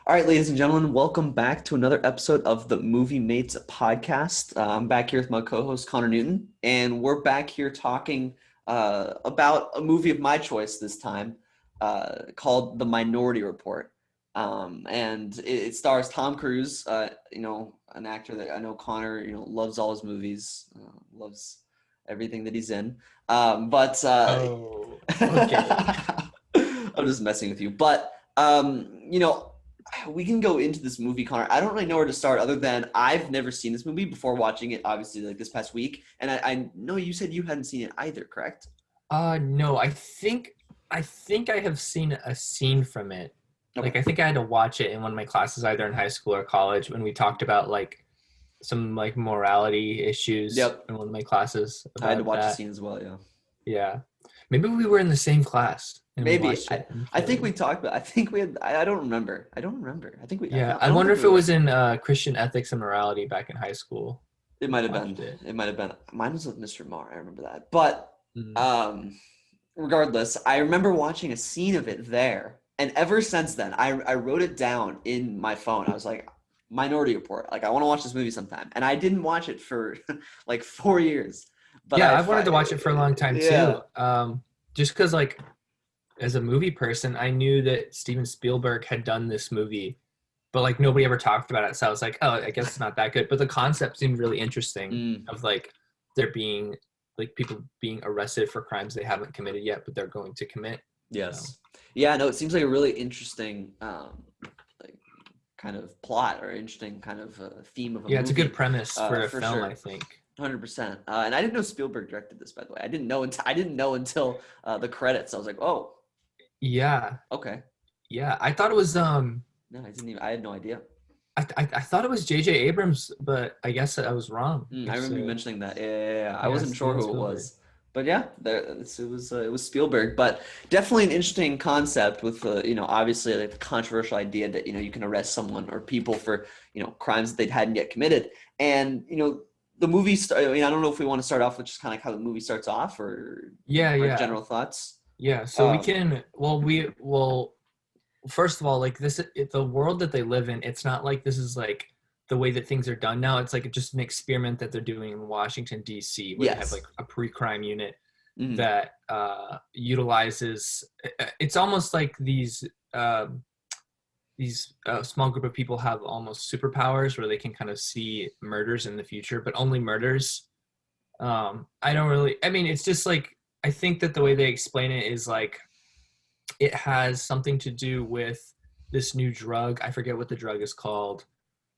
All right, ladies and gentlemen, welcome back to another episode of the Movie Mates podcast. I'm back here with my co-host Connor Newton, and we're back here talking about a movie of my choice this time, called The Minority Report. And it stars Tom Cruise, an actor that I know Connor, loves all his movies, loves everything that he's in. Oh, okay. I'm just messing with you, but we can go into this movie, Connor. I don't really know where to start other than I've never seen this movie before watching it, obviously, like this past week. And I know you said you hadn't seen it either, correct? No, I think I have seen a scene from it. Like, Okay. I think I had to watch it in one of my classes, either in high school or college, when we talked about like some like morality issues Yep. in one of my classes I had to about watch the that. scene as well, yeah. Yeah, maybe we were in the same class and we Maybe. watched I, it in I think we Philly. talked about I think we had I don't remember. I don't remember. Yeah, I I don't wonder think if we it were. was in Christian ethics and morality back in high school. It We might have been. watched it. It might have been. Mine was with Mr. Marr. I remember that. But Mm. um regardless, I remember watching a scene of it there. And ever since then, I wrote it down in my phone. I was like, Minority Report. Like, I want to watch this movie sometime. And I didn't watch it for like 4 years. But Yeah, I've wanted to watch it for a long time yeah. too. Just because like as a movie person, I knew that Steven Spielberg had done this movie, but like nobody ever talked about it. So I was like, oh, I guess it's not that good. But the concept seemed really interesting Mm, of like there being like people being arrested for crimes they haven't committed yet, but they're going to commit. So yes. Yeah, no, it seems like a really interesting like kind of plot or interesting kind of theme of a yeah, it's a good movie, premise for a for film, I sure. think. 100%. And I didn't know Spielberg directed this, by the way. I didn't know until the credits. I was like, oh, Yeah, okay. yeah. I thought it was No, I didn't even. I had no idea. I thought it was J.J. Abrams, but I guess I was wrong. I If remember you so, mentioning that. Yeah. I yeah, wasn't sure Steven who it Spielberg. was, but yeah, it was Spielberg. But definitely an interesting concept with obviously like the controversial idea that you can arrest someone or people for crimes that they hadn't yet committed, and the movie. I mean, I don't know if we want to start off with just kind of like how the movie starts off, or Yeah, our yeah. general thoughts. Yeah, so we Um, can, first of all, like the world that they live in, it's not like this is like the way that things are done now. It's like just an experiment that they're doing in Washington, D.C., where they have like yes. a pre-crime unit Mhm. that utilizes, it's almost like these small group of people have almost superpowers where they can kind of see murders in the future, but only murders. I don't really, I mean, it's just like, I think that the way they explain it is like, it has something to do with this new drug. I forget what the drug is called,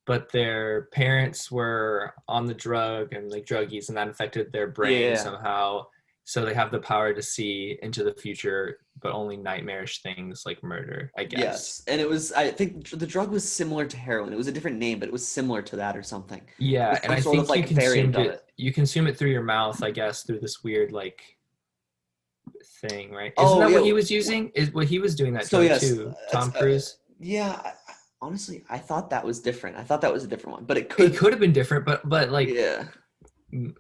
but their parents were on the drug and like druggies, and that affected their brain Yeah. somehow. So they have the power to see into the future, but only nightmarish things like murder, I guess. Yes, and it was. I think the drug was similar to heroin. It was a different name, but it was similar to that or something. It Yeah, was and some I sort of think like variant of it. you consume it through your mouth, I guess, through this weird like thing, right? Isn't Oh that what yeah. he was using? Is what he was doing that So drug yes, too, that's Tom Cruise? yeah. Honestly, I thought that was different. I thought that was a different one, but it It could. could have been different, but like Yeah,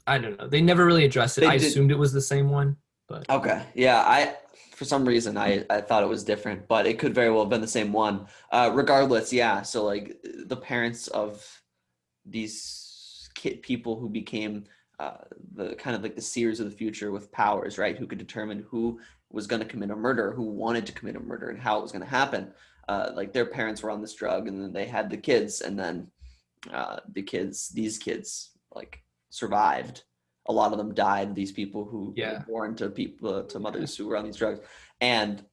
I don't know. They never really addressed it. they I did. assumed it was the same one, but Okay, yeah. I for some reason I thought it was different, but it could very well have been the same one. Regardless, yeah. So like the parents of these people who became uh, the kind of like the seers of the future with powers, right? Who could determine who was going to commit a murder, who wanted to commit a murder, and how it was going to happen. Like their parents were on this drug, and then they had the kids, and then these kids, like survived. A lot of them died. These people who were yeah, born to people to yeah, mothers who were on these drugs, and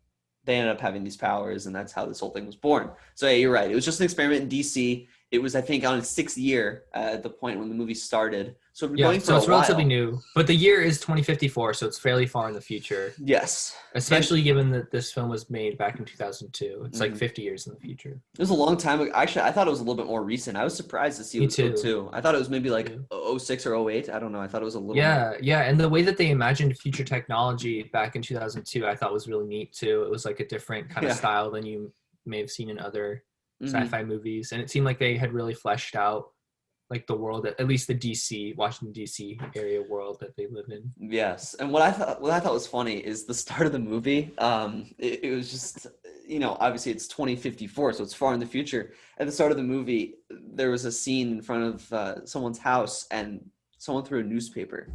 they ended up having these powers, and that's how this whole thing was born. So yeah, you're right. It was just an experiment in DC. It was, I think, on its sixth year at the point when the movie started. So it's been yeah. going for So a it's relatively while. new, but the year is 2054, so it's fairly far in the future. Yes, and Especially given that this film was made back in 2002. It's like mhm. 50 years in the future. It was a long time ago. Actually, I thought it was a little bit more recent. I was surprised to see it Me was too. '02. I thought it was maybe Me like too. '06 or '08. I don't know. I thought it was a little more. Yeah, yeah, and the way that they imagined future technology back in 2002, I thought was really neat too. It was like a different kind of Yeah. style than you may have seen in other Hmm. sci-fi movies, and it seemed like they had really fleshed out like the world, at least the DC, Washington DC area world that they live in. Yes, and what I thought was funny is the start of the movie. It was just obviously it's 2054, so it's far in the future. At the start of the movie, there was a scene in front of someone's house, and someone threw a newspaper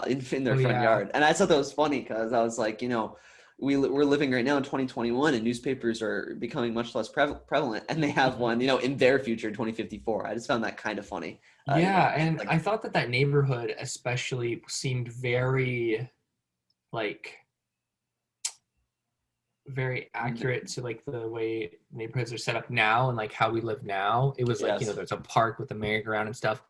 in their Oh front yeah. yard. And I thought that was funny because I was like, we're living right now in 2021, and newspapers are becoming much less prevalent, and they have one, in their future, 2054. I just found that kind of funny. Yeah, and Like, I thought that neighborhood especially seemed very like very accurate to like the way neighborhoods are set up now and like how we live now. It was like, yes, there's a park with a merry-go-round and stuff,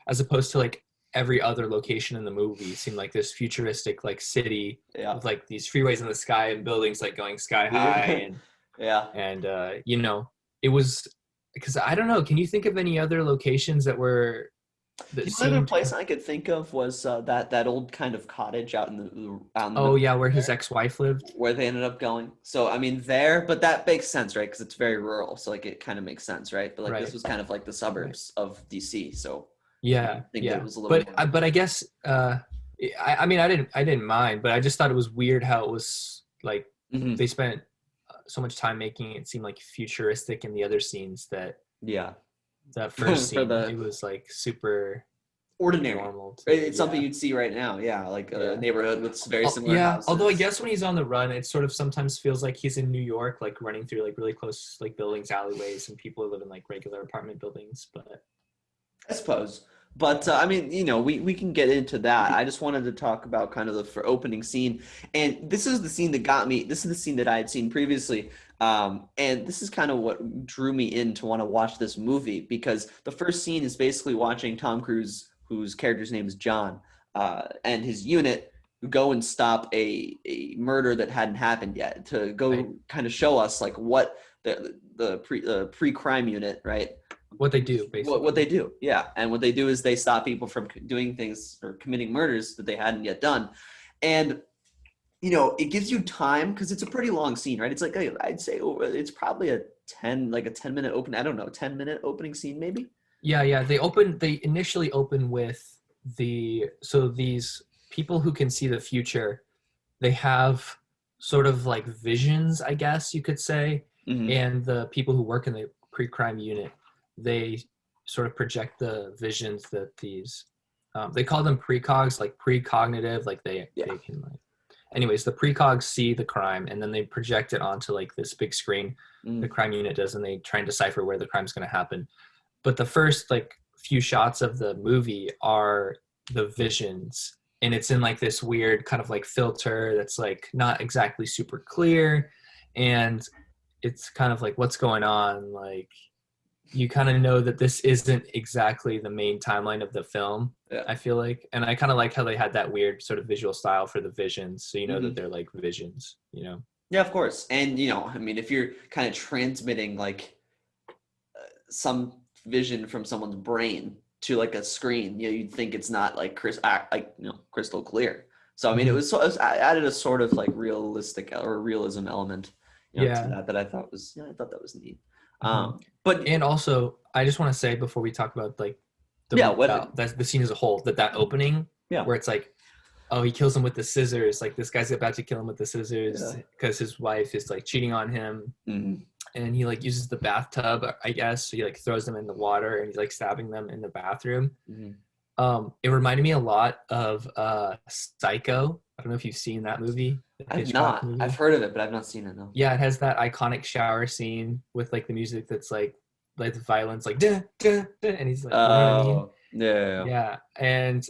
as opposed to like every other location in the movie seemed like this futuristic like city yeah, with like these freeways in the sky and buildings like going sky high yeah. and it was because I don't know, can you think of any other locations that The only other seemed place I could think of was that old kind of cottage out in out in the oh middle yeah, where his there, ex-wife lived? where they ended up going. So I mean there, but that makes sense, right? Because it's very rural, so like it kind of makes sense, right? But like this Right. was kind of like the Right. suburbs of DC, so Yeah, I think that it yeah. was a little But more. I guess I mean I didn't mind, but I just thought it was weird how it was like Mhm. they spent so much time making it seem like futuristic in the other scenes that Yeah, that first for scene the it was like super ordinary. normal to me. It's something Yeah. you'd see right now. Yeah, like a Yeah. neighborhood with very similar Yeah, although I houses. guess when he's on the run, it sort of sometimes feels like he's in New York, like running through like really close like buildings, alleyways, and people who live in like regular apartment buildings. But I suppose. But I mean, we can get into that. I just wanted to talk about kind of the for opening scene, and this is the scene that got me. This is the scene that I had seen previously, and this is kind of what drew me in to want to watch this movie because the first scene is basically watching Tom Cruise, whose character's name is John, and his unit go and stop a murder that hadn't happened yet to right, go kind of show us like what the pre-crime unit, right? what they do What they basically. do, yeah. And what they do is they stop people from doing things or committing murders that they hadn't yet done. And it gives you time because it's a pretty long scene, right? It's like I'd say it's probably a 10-minute open, I don't know, 10-minute opening scene maybe. Yeah, yeah. They initially open with these people who can see the future, they have sort of like visions, I guess you could say. Hmm. And the people who work in the pre-crime unit, they sort of project the visions that these they call them precogs, like precognitive, like Yeah. they can like anyways, the precogs see the crime and then they project it onto like this big screen, the Mm. crime unit does, and they try and decipher where the crime's going to happen. But the first like few shots of the movie are the visions, and it's in like this weird kind of like filter that's like not exactly super clear, and it's kind of like what's going on, like you kind of know that this isn't exactly the main timeline of the film, Yeah. I feel like. And I kind of like how they had that weird sort of visual style for the visions, so you know that Hmm. they're like visions. Yeah, of course. And I mean, if you're kind of transmitting like some vision from someone's brain to like a screen, you'd think it's not like crystal clear. So I mean, Mhm. I added a sort of like realistic or realism element, to Yeah. that I thought was, I thought that was neat. Hmm. But And also, I just want to say before we talk about like yeah, the scene as a whole, that opening yeah, where it's like, oh, he kills him with the scissors. Like this guy's about to kill him with the yeah, scissors because his wife is like cheating on him, mhm, and he like uses the bathtub, I guess. So he like throws them in the water and he's like stabbing them in the bathroom. mhm. It reminded me a lot of Psycho. I don't know if you've seen that movie, the I've Hitchcock not. I've movie. heard of it, but I've not seen it. No. Yeah, it has that iconic shower scene with like the music that's like the violence, like duh, duh, duh, and he's like, you know what I mean? Oh, yeah, Yeah, and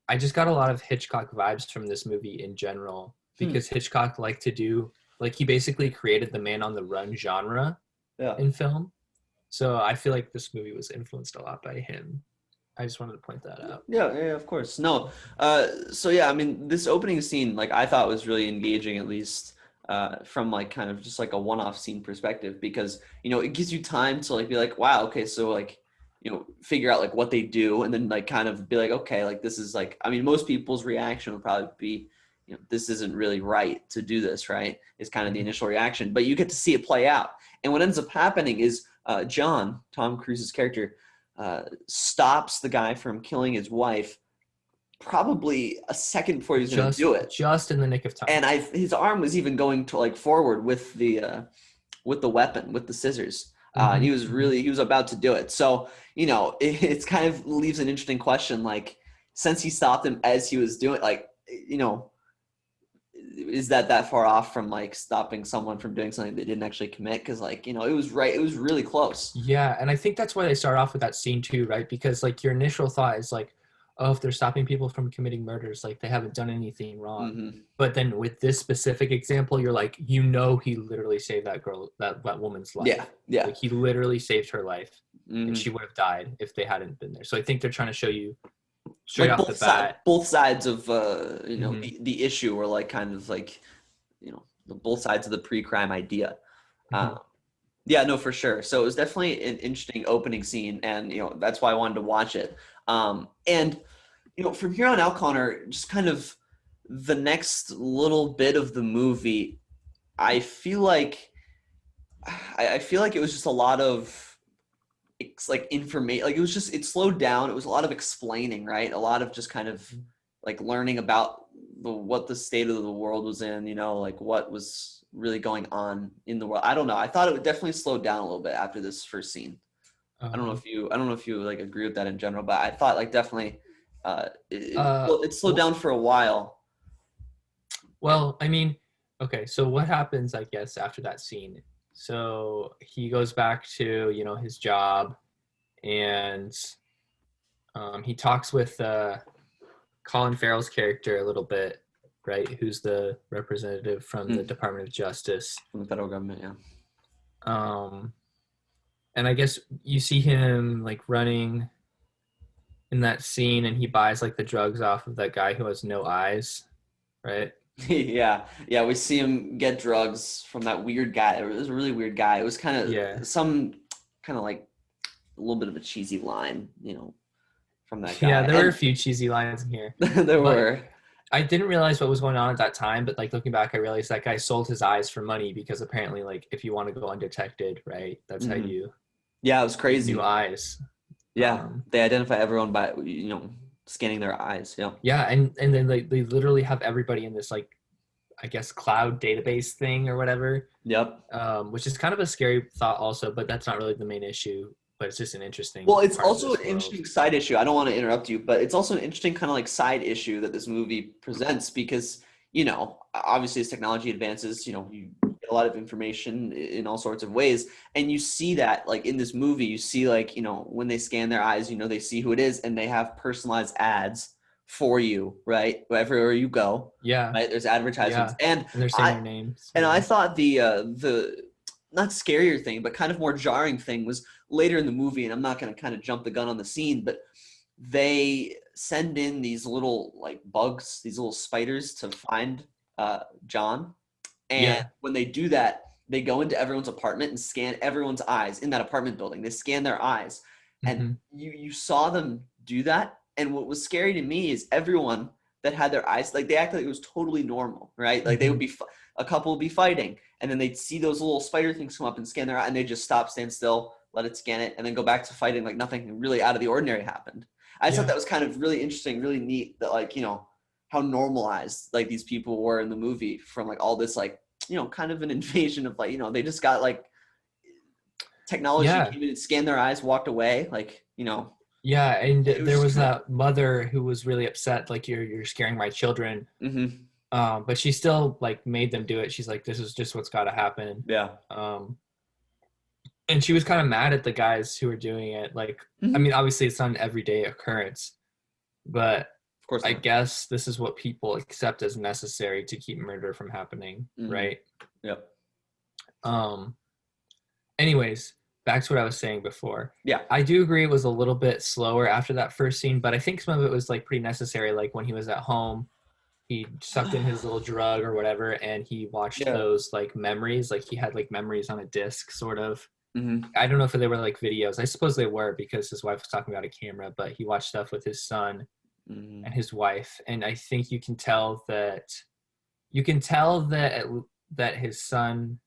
I just got a lot of Hitchcock vibes from this movie in general hmm, because Hitchcock liked to do like he basically created the man on the run genre yeah. in film. So I feel like this movie was influenced a lot by him. I just wanted to point that out. Yeah, yeah, of course. No. So yeah, I mean, this opening scene, like I thought was really engaging, at least from like kind of just like a one-off scene perspective, because it gives you time to like be like, wow, okay, so like figure out like what they do, and then like kind of be like, okay, like this is like, I mean, most people's reaction would probably be, this isn't really right to do this, right? Is kind of the Mhm. initial reaction, but you get to see it play out, and what ends up happening is John, Tom Cruise's character, stops the guy from killing his wife probably a second before he was going to just do it. just in the nick of time. And his arm was even going to like forward with the weapon, with the scissors. And he was about to do it. So, it's kind of leaves an interesting question. Like, since he stopped him as he was doing, like, is that far off from like stopping someone from doing something they didn't actually commit? Because like, it was right. It was really close. Yeah, and I think that's why they start off with that scene too, right? Because like your initial thought is like, oh, if they're stopping people from committing murders, like they haven't done anything wrong. Mm-hmm. But then with this specific example, you're like, he literally saved that girl, that woman's life. Yeah. Yeah. Like he literally saved her life, Mm-hmm. and she would have died if they hadn't been there. So I think they're trying to show you straight Like off the bat. both sides of the issue, or like kind of like the both sides of the pre-crime idea. Yeah, no, for sure. So it was definitely an interesting opening scene, and that's why I wanted to watch it. And from here on out, Connor, just kind of the next little bit of the movie, I feel like it was just a lot of like information. Like it slowed down. It was a lot of explaining, right? A lot of just kind of like learning about what the state of the world was in, like what was really going on in the world. I don't know. I thought it would definitely slow down a little bit after this first scene. I don't know if you like agree with that in general, but I thought like definitely it slowed down for a while. Well, I mean, okay, so what happens, I guess, after that scene? So he goes back to, his job, and he talks with Colin Farrell's character a little bit, right? Who's the representative from the Department of Justice. From the federal government, yeah. And I guess you see him like running in that scene, and he buys like the drugs off of that guy who has no eyes, right? Yeah, we see him get drugs from that weird guy. It was a really weird guy. It was kind of some kind of like a little bit of a cheesy line, from that guy. Yeah, there were a few cheesy lines in here. There were. I didn't realize what was going on at that time, but like looking back, I realized that guy sold his eyes for money, because apparently, like, if you want to go undetected, right, that's how you. Yeah, it was crazy. New eyes. Yeah, they identify everyone by scanning their eyes. Yeah. Yeah, and then they literally have everybody in this like, I guess, cloud database thing or whatever. Yep. Which is kind of a scary thought also, but that's not really the main issue. But it's just an interesting. Well, it's also an interesting side issue. I don't want to interrupt you, but it's also an interesting kind of like side issue that this movie presents, because obviously as technology advances, you get a lot of information in all sorts of ways, and you see that like in this movie, you see like when they scan their eyes, they see who it is, and they have personalized ads for you, right? Wherever you go. Yeah. Right. There's advertisements, and they're saying your names. And I thought the not scarier thing, but kind of more jarring thing was later in the movie, and I'm not going to kind of jump the gun on the scene, but they send in these little like bugs, these little spiders to find John. And when they do that, they go into everyone's apartment and scan everyone's eyes in that apartment building. They scan their eyes, and you saw them do that. And what was scary to me is everyone that had their eyes, like they acted like it was totally normal, right? Like they would be, a couple would be fighting, and then they'd see those little spider things come up and scan their eye, and they just stop, stand still, let it scan it, and then go back to fighting like nothing really out of the ordinary happened. I just thought that was kind of really interesting, really neat, that like, how normalized like these people were in the movie, from like all this like, kind of an invasion of like, they just got like technology, came in and scanned their eyes, walked away, like, Yeah, and there was that mother who was really upset, like you're scaring my children. But she still like made them do it. She's like, this is just what's got to happen. Yeah. And she was kind of mad at the guys who were doing it. Like, I mean, obviously it's not an everyday occurrence, but of course I guess this is what people accept as necessary to keep murder from happening, right? Yep. Anyways, back to what I was saying before. Yeah. I do agree it was a little bit slower after that first scene, but I think some of it was like pretty necessary. Like when he was at home, he sucked in his little drug or whatever, and he watched those like memories. Like he had like memories on a disc, sort of. I don't know if they were like videos. I suppose they were, because his wife was talking about a camera, but he watched stuff with his son and his wife. And I think you can tell that his son,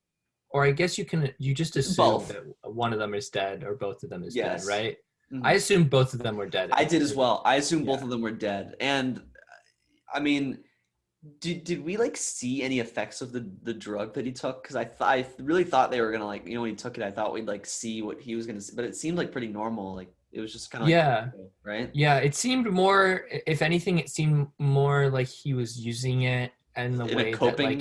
or I guess you just assume that one of them is dead or both of them is dead, right? I Mhm. assumed both of them were dead. I did as well. I assumed both Yeah. of them were dead. And I mean, did we like see any effects of the drug that he took? Because I really thought they were gonna like, when he took it, I thought we'd like see what he was gonna see, but it seemed like pretty normal. Like it was just kind of like Yeah. placebo, right? Yeah. It seemed more, if anything, it seemed more like he was using it in the In a way that like, coping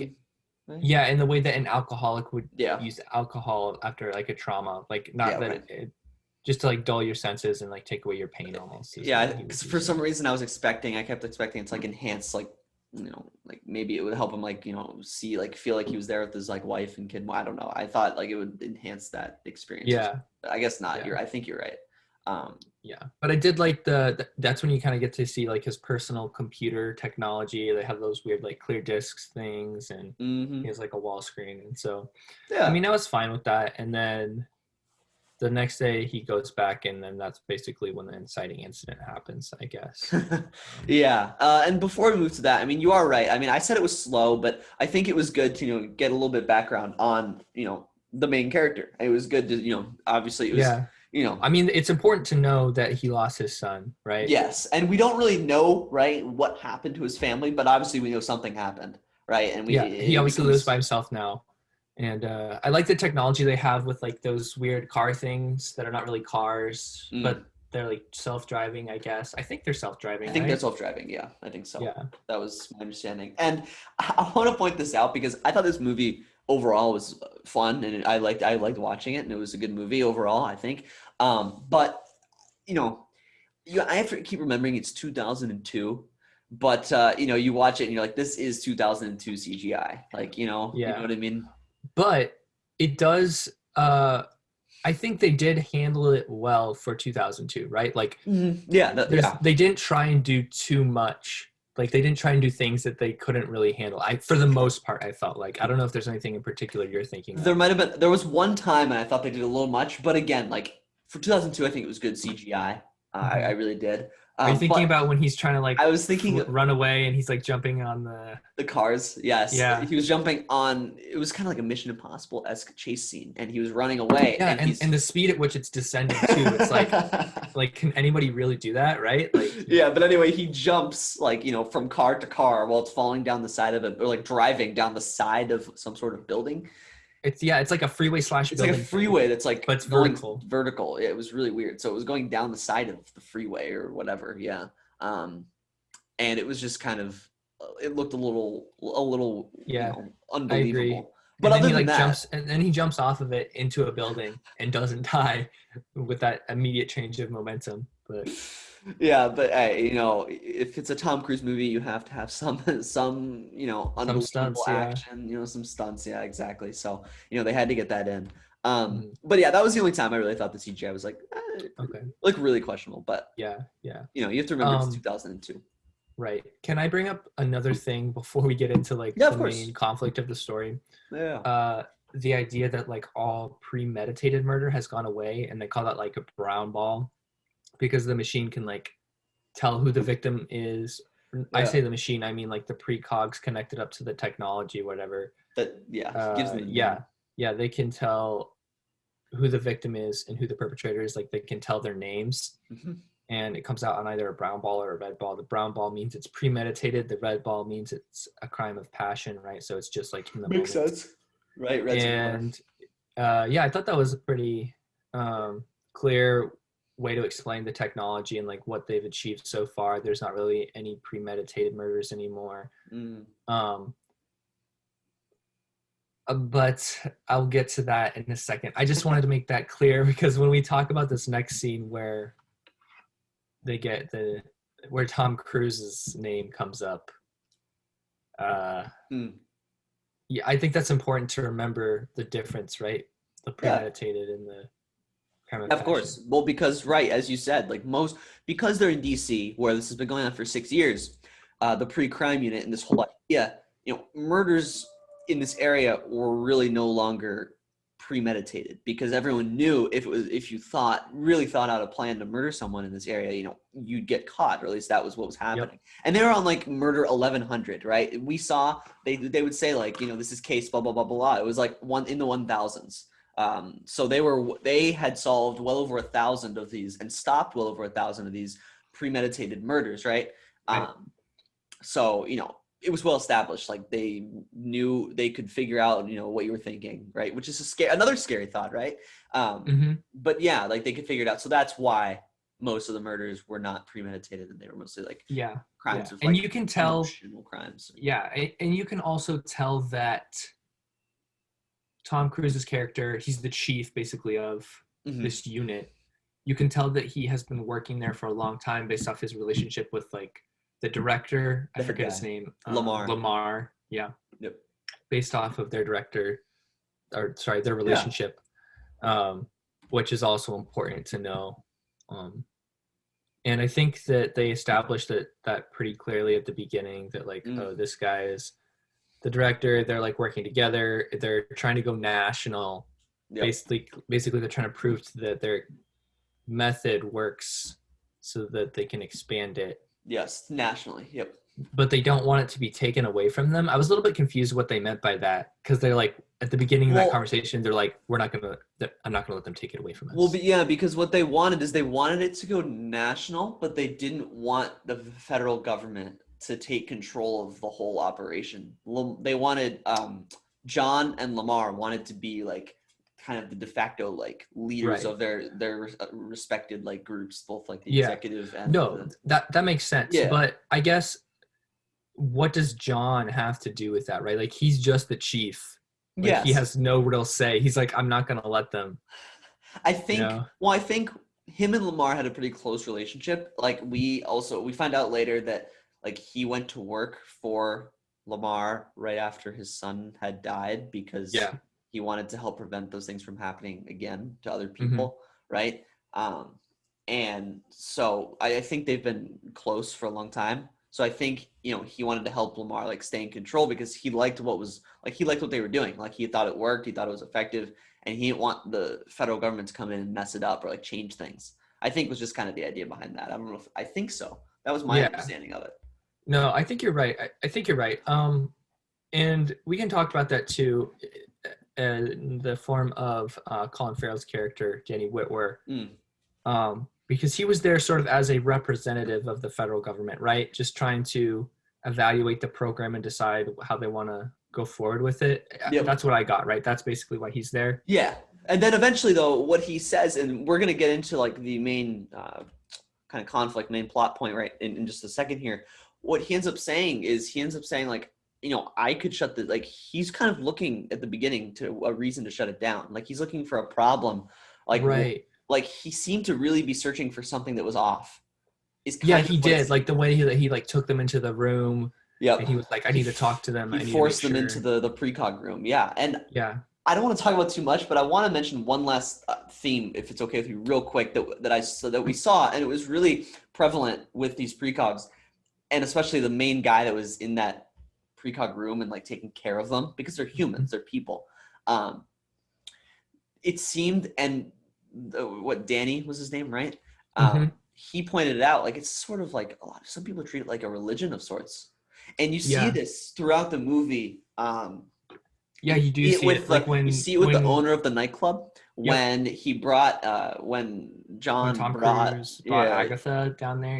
way. yeah, in the way that an alcoholic would Yeah. use alcohol after like a trauma, like Yeah. not that Right. just to like dull your senses and like take away your pain almost is Yeah. what he was 'Cause for using. some reason, I kept expecting it to like enhance, like, like maybe it would help him, like, see, like, feel like he was there with his like wife and kid. I don't know. I thought like it would enhance that experience. Yeah. But I guess not. Yeah. I think you're right. Um, Yeah. But I did like that's when you kind of get to see like his personal computer technology. They have those weird like clear discs things and he mhm. has like a wall screen. And so, I Yeah. mean, I was fine with that. And then the next day he goes back and then that's basically when the inciting incident happens, I guess. Yeah. And before we move to that, I mean, you are right. I mean, I said it was slow, but I think it was good to, get a little bit background on, the main character. It was good to, obviously it was, Yeah. I mean, it's important to know that he lost his son, right? yes. And we don't really know, right, what happened to his family, but obviously we know something happened, right? And Yeah. He it obviously lives by seems, himself now. And I like the technology they have with like those weird car things that are not really cars, mm, but they're like self-driving, I guess. I think they're I self-driving, think they're right? self-driving. Yeah, I think so. Yeah. That was my understanding. And I want to point this out because I thought this movie overall was fun, and I liked watching it, and it was a good movie overall, I think. But you know, I have to keep remembering it's 2002. But you watch it and you're like, this is 2002 CGI. Like, you know Yeah. what I mean? But it does I think they did handle it well for 2002, right? Like Yeah, yeah. they didn't try and do too much. Like they didn't try and do things that they couldn't really handle. For the most part, I felt like I don't know if there's anything in particular you're thinking There of. might have been there was one time and I thought they did a little much, but again, like for 2002, I think it was good CGI. I Mhm. really did. Are you thinking But about when he's trying to like I was thinking run away and he's like jumping on the the cars. Yes, yeah. he was jumping on. It was kind of like a Mission Impossible esque chase scene, and he was running away, Yeah, and and he's the speed at which it's descending too, it's like can anybody really do that, right? Like yeah. But anyway, he jumps like from car to car while it's falling down the side of it, or like driving down the side of some sort of building. it's like a freeway slash It's like a building thing, freeway that's like but it's going vertical. vertical. It was really weird. So it was going down the side of the freeway or whatever. Yeah. Um, and it was just kind of it looked a little Yeah, I agree. unbelievable. But And then other he than like that, jumps and then he jumps off of it into a building and doesn't die with that immediate change of momentum. But yeah. But hey, if it's a Tom Cruise movie, you have to have some some unbelievable stunts, yeah. action, some stunts. Yeah, exactly. So they had to get that in. Mhm. But yeah, that was the only time I really thought the CGI was Okay. like really questionable. But Yeah, yeah. you have to remember it's Um 2002. right. Can I bring up another thing before we get into like Yeah, of the course. main conflict of the story? Yeah. The idea that like all premeditated murder has gone away and they call that like a brown ball because the machine can like tell who the victim is. I Yeah. say the machine, I mean like the precogs connected up to the technology, whatever. That gives them the name. Yeah, they can tell who the victim is and who the perpetrator is. Like they can tell their names, Mhm. and it comes out on either a brown ball or a red ball. The brown ball means it's premeditated. The red ball means it's a crime of passion, right? So it's just like in the Makes moment. sense. Right, red's more. And yeah, I thought that was a pretty clear way to explain the technology and like what they've achieved so far. There's not really any premeditated murders anymore. Mm. But I'll get to that in a second. I just wanted to make that clear because when we talk about this next scene where where Tom Cruise's name comes up, Mm. yeah, I think that's important to remember the difference, right? The Yeah, premeditated and the crime of of passion. course. Well, because right, as you said, like because they're in DC, where this has been going on for 6 years, the pre-crime unit and this whole idea, murders in this area were really no longer premeditated because everyone knew if you really thought out a plan to murder someone in this area, you'd get caught, or at least that was what was happening. Yep. And they were on like murder 1100, right? We saw they would say like, this is case blah blah blah blah. It was like one in the 1000s. So they had solved well over 1,000 of these and stopped well over 1,000 of these premeditated murders, right? Right. So it was well established. Like they knew they could figure out what you were thinking, right? Which is another scary thought, right? But yeah, like they could figure it out. So that's why most of the murders were not premeditated, and they were mostly like crimes of and like you can tell emotional crimes. and you can also tell that Tom Cruise's character, he's the chief basically of this unit. You can tell that he has been working there for a long time based off his relationship with like the director. I forget his name. Lamar. Yeah. Yep. Based off of their director, or sorry, their relationship, which is also important to know. And I think that they established that pretty clearly at the beginning that like, oh, this guy is the director. They're like working together. They're trying to go national. Yep. Basically, they're trying to prove that their method works so that they can expand it. Yes, nationally. Yep. But they don't want it to be taken away from them. I was a little bit confused what they meant by that, because they're like at the beginning of that conversation, they're like, I'm not gonna let them take it away from us. Well, but yeah, because what they wanted is they wanted it to go national, but they didn't want the federal government to take control of the whole operation. They wanted John and Lamar wanted to be like kind of the de facto like leaders of their respected like groups, both like the executive and that makes sense. Yeah. But I guess, what does John have to do with that, right? Like he's just the chief. Like, he has no real say. He's like, I'm not gonna let them. I think I think him and Lamar had a pretty close relationship. Like we find out later that like he went to work for Lamar right after his son had died because he wanted to help prevent those things from happening again to other people, right? And so I think they've been close for a long time. So I think, he wanted to help Lamar like stay in control because he liked what they were doing. Like he thought it worked, he thought it was effective, and he didn't want the federal government to come in and mess it up or like change things. I think was just kind of the idea behind that. I don't know I think so. That was my understanding of it. No, I think you're right. I think you're right. And we can talk about that too, in the form of Colin Farrell's character, Danny Whitwer. Because he was there sort of as a representative of the federal government, right? Just trying to evaluate the program and decide how they want to go forward with it. Yep. That's what I got, right? That's basically why he's there. Yeah. And then eventually, though, what he says, and we're going to get into like the main kind of conflict, main plot point, right, in just a second here. What he ends up saying like, I could shut the, like, he's kind of looking at the beginning to a reason to shut it down. Like he's looking for a problem. Like, right. Like he seemed to really be searching for something that was off. He did. Like the way he like took them into the room. Yeah. And he was like, I need to talk to them. He forced them into the precog room. Yeah. And I don't want to talk about too much, but I want to mention one last theme, if it's okay with you, real quick, that we saw, and it was really prevalent with these precogs, and especially the main guy that was in that precog room and like taking care of them, because they're humans, they're people. It seemed, and what Danny was his name, right? He pointed it out, like it's sort of like some people treat it like a religion of sorts, and you see this throughout the movie. You do see it like when you see it with the owner of the nightclub when he brought when Tom Cruise brought Agatha down there.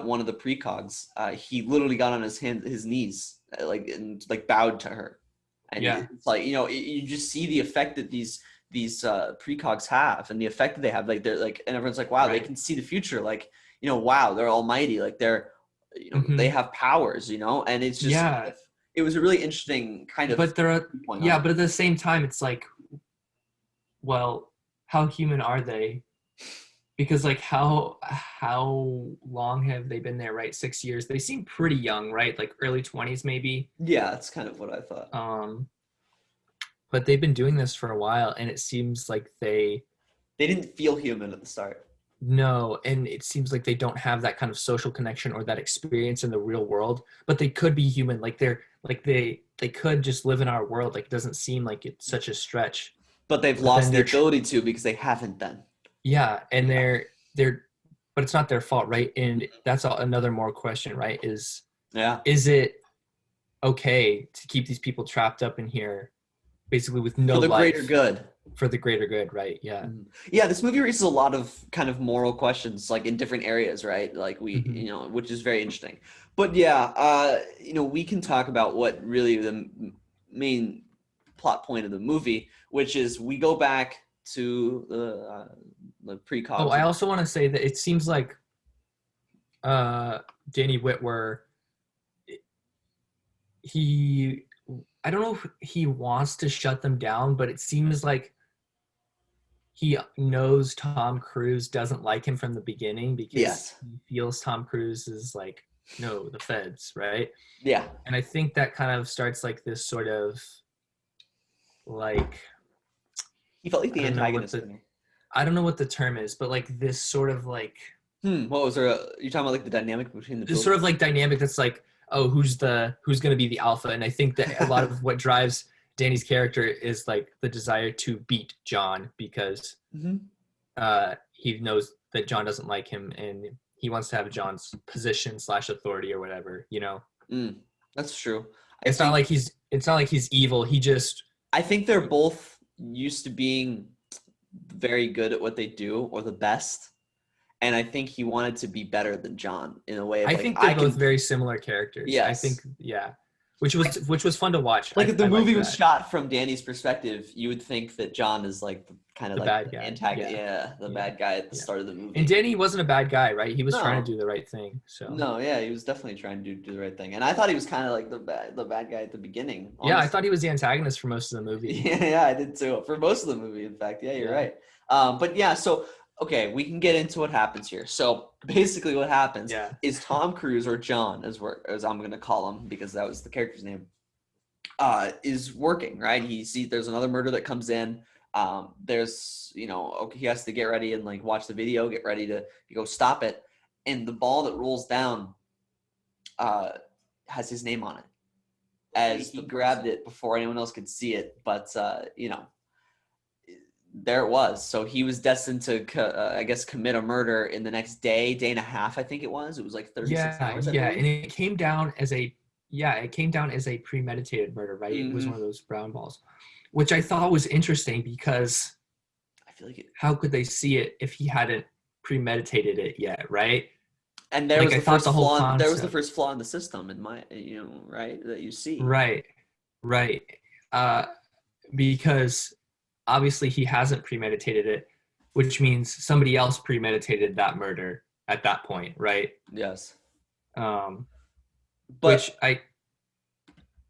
One of the precogs. He literally got on his knees and bowed to her, and it's like you just see the effect that these precogs have and the effect that they have. Like they're like, and everyone's like, wow, they can see the future. Like wow, they're almighty. Like they're they have powers. And it's just it was a really interesting kind of. But but at the same time, it's like, well, how human are they? Because like how long have they been there, right? 6 years. They seem pretty young, right? Like early 20s maybe. Yeah, that's kind of what I thought. But they've been doing this for a while, and it seems like they didn't feel human at the start. No, and it seems like they don't have that kind of social connection or that experience in the real world, but they could be human. Like they could just live in our world. Like it doesn't seem like it's such a stretch. But they've lost the ability to, because they haven't then. Yeah, and they're but it's not their fault, right? And that's another more question, right? Is it okay to keep these people trapped up in here, basically with no life? For the greater good. for the greater good, right? Yeah. Yeah, this movie raises a lot of kind of moral questions, like in different areas, right? Like Mhm. which is very interesting. But yeah, we can talk about what really the main plot point of the movie, which is we go back to the Oh, precogs. I also want to say that it seems like uh Danny Whitwer, he I don't know if he wants to shut them down, but it seems like he knows Tom Cruise doesn't like him from the beginning because Yes. he feels Tom Cruise is like, no, the feds, right? Yeah. And I think that kind of starts like this sort of like He felt like I the don't know what antagonist the to me. I don't know what the term is, but like this sort of like What was there? You talking about like the dynamic between the two this of sort them? of like dynamic that's like, oh, who's going to be the alpha? And I think that a lot of what drives Danny's character is like the desire to beat John because Hmm. he knows that John doesn't like him and he wants to have John's position slash authority or whatever. You know, Mm, that's true. I it's not think like he's evil. He just I think they're both used to being very good at what they do or the best. And I think he wanted to be better than John in a way of I like think they're I both can very similar characters. I think yes. yeah, which Like was fun to watch. like if the I like movie was that. shot from Danny's perspective, you would think that John is like kind of The like bad the guy. antagonist, Yeah, yeah, the yeah, bad guy at the yeah. start of the And movie. Danny wasn't a bad guy, right? He was trying to No. do the right thing. So No, yeah, he was definitely trying to do the right thing. And I thought he was kind of like the bad guy at the beginning, yeah, I honestly. thought he was the antagonist for most of the movie. Yeah, yeah, I did too. For most of the movie, in fact. Yeah, you're Yeah, right. But yeah, so okay, we can get into what happens here. So basically, what happens yeah, is Tom Cruise or John, as I'm gonna call him because that was the character's name, is working. Right? He sees there's another murder that comes in. There's okay, he has to get ready and like watch the video, get ready to go stop it, and the ball that rolls down uh, has his name on it as he grabbed it before anyone else could see it. But there it was. So he was destined to, I guess, commit a murder in the next day and a half. I think it was. It was like 36 yeah, hours, I yeah. And believe. it came down as a premeditated murder, right? It was Hmm. one of those brown balls, which I thought was interesting because I feel like it. how could they see it if he hadn't premeditated it yet, right? And there Like was I the thought first the whole flaw. There was the concept, first flaw in the system, in my, right, that you see. right, right, uh, because obviously he hasn't premeditated it, which means somebody else premeditated that murder at that point, right? Yes, Um, which but I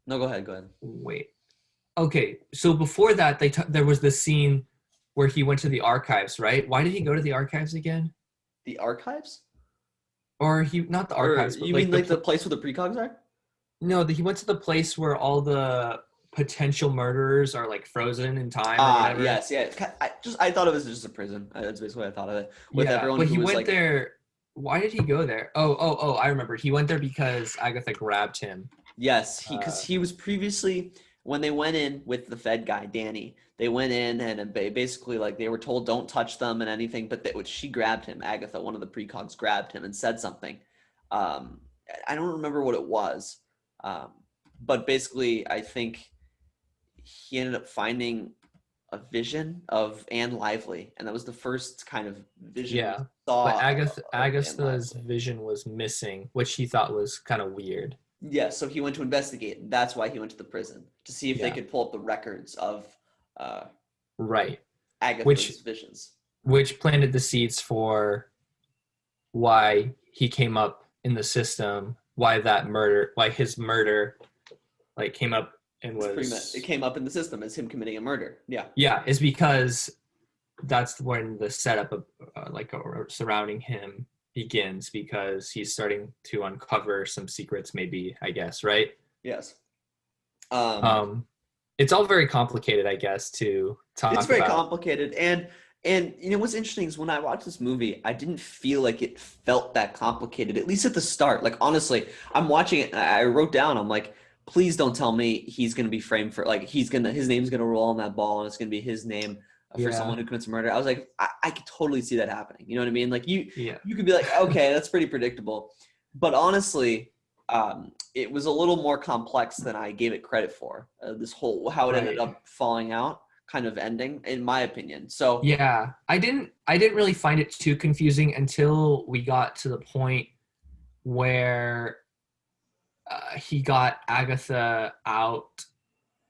no, go ahead. Go ahead. wait. Okay, so before that, there was this scene where he went to the archives, right? Why did he go to the archives again? The archives, Or he not the or archives, but you like mean like the place where the precogs are? no, he went to the place where all the potential murderers are like frozen in time or Ah, whatever. yes, yeah. I thought of it as just a prison. That's basically what I thought of it. With Yeah, everyone but who he was went like, there. Why did he go there? Oh, I remember. He went there because Agatha grabbed him. yes, because Uh, he was previously when they went in with the Fed guy, Danny. They went in and basically like they were told don't touch them and anything, but she grabbed him. Agatha, one of the precogs, grabbed him and said something. Um, I don't remember what it was, um, but basically, I think he ended up finding a vision of Anne Lively, and that was the first kind of vision we yeah, but saw of Anne Agatha's Lively. vision was missing, which he thought was kind of weird. Yeah, so he went to investigate. And that's why he went to the prison to see if they Yeah, could pull up the records of uh, right. Which Agatha's visions. which planted the seeds for why he came up in the system, why his murder like came up and It was came up in the system as him committing a murder. Yeah. yeah, is because that's when the setup of surrounding him begins because he's starting to uncover some secrets, maybe I guess, right? Yes. Um, Um, it's all very complicated, I guess, to it's talk very about. complicated, and what's interesting is when I watched this movie, I didn't feel like it felt that complicated. At least at the start. Like honestly, I'm watching it. And I wrote down. I'm like, please don't tell me he's gonna be framed for like his name's gonna roll on that ball and it's gonna be his name for Yeah, someone who commits murder. I was like, I could totally see that happening. You know what I mean? Like yeah, you could be like, okay, that's pretty predictable, but honestly, it was a little more complex than I gave it credit for. This whole how it ended right. up falling out kind of ending, in my opinion. So Yeah, I didn't really find it too confusing until we got to the point where he got Agatha out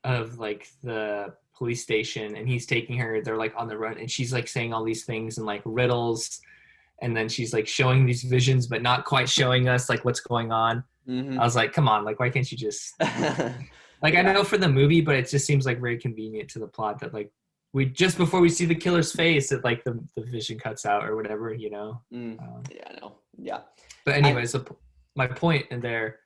of like the police station and he's taking her. They're like on the run and she's like saying all these things and like riddles, and then she's like showing these visions but not quite showing us like what's going on. mhm. I was like, come on, like why can't you just like I Yeah. know for the movie, but it just seems like very convenient to the plot that like we just before we see the killer's face that like the vision cuts out or whatever, you know. Mm. Um, Yeah, I know. Yeah. but anyways, my point in there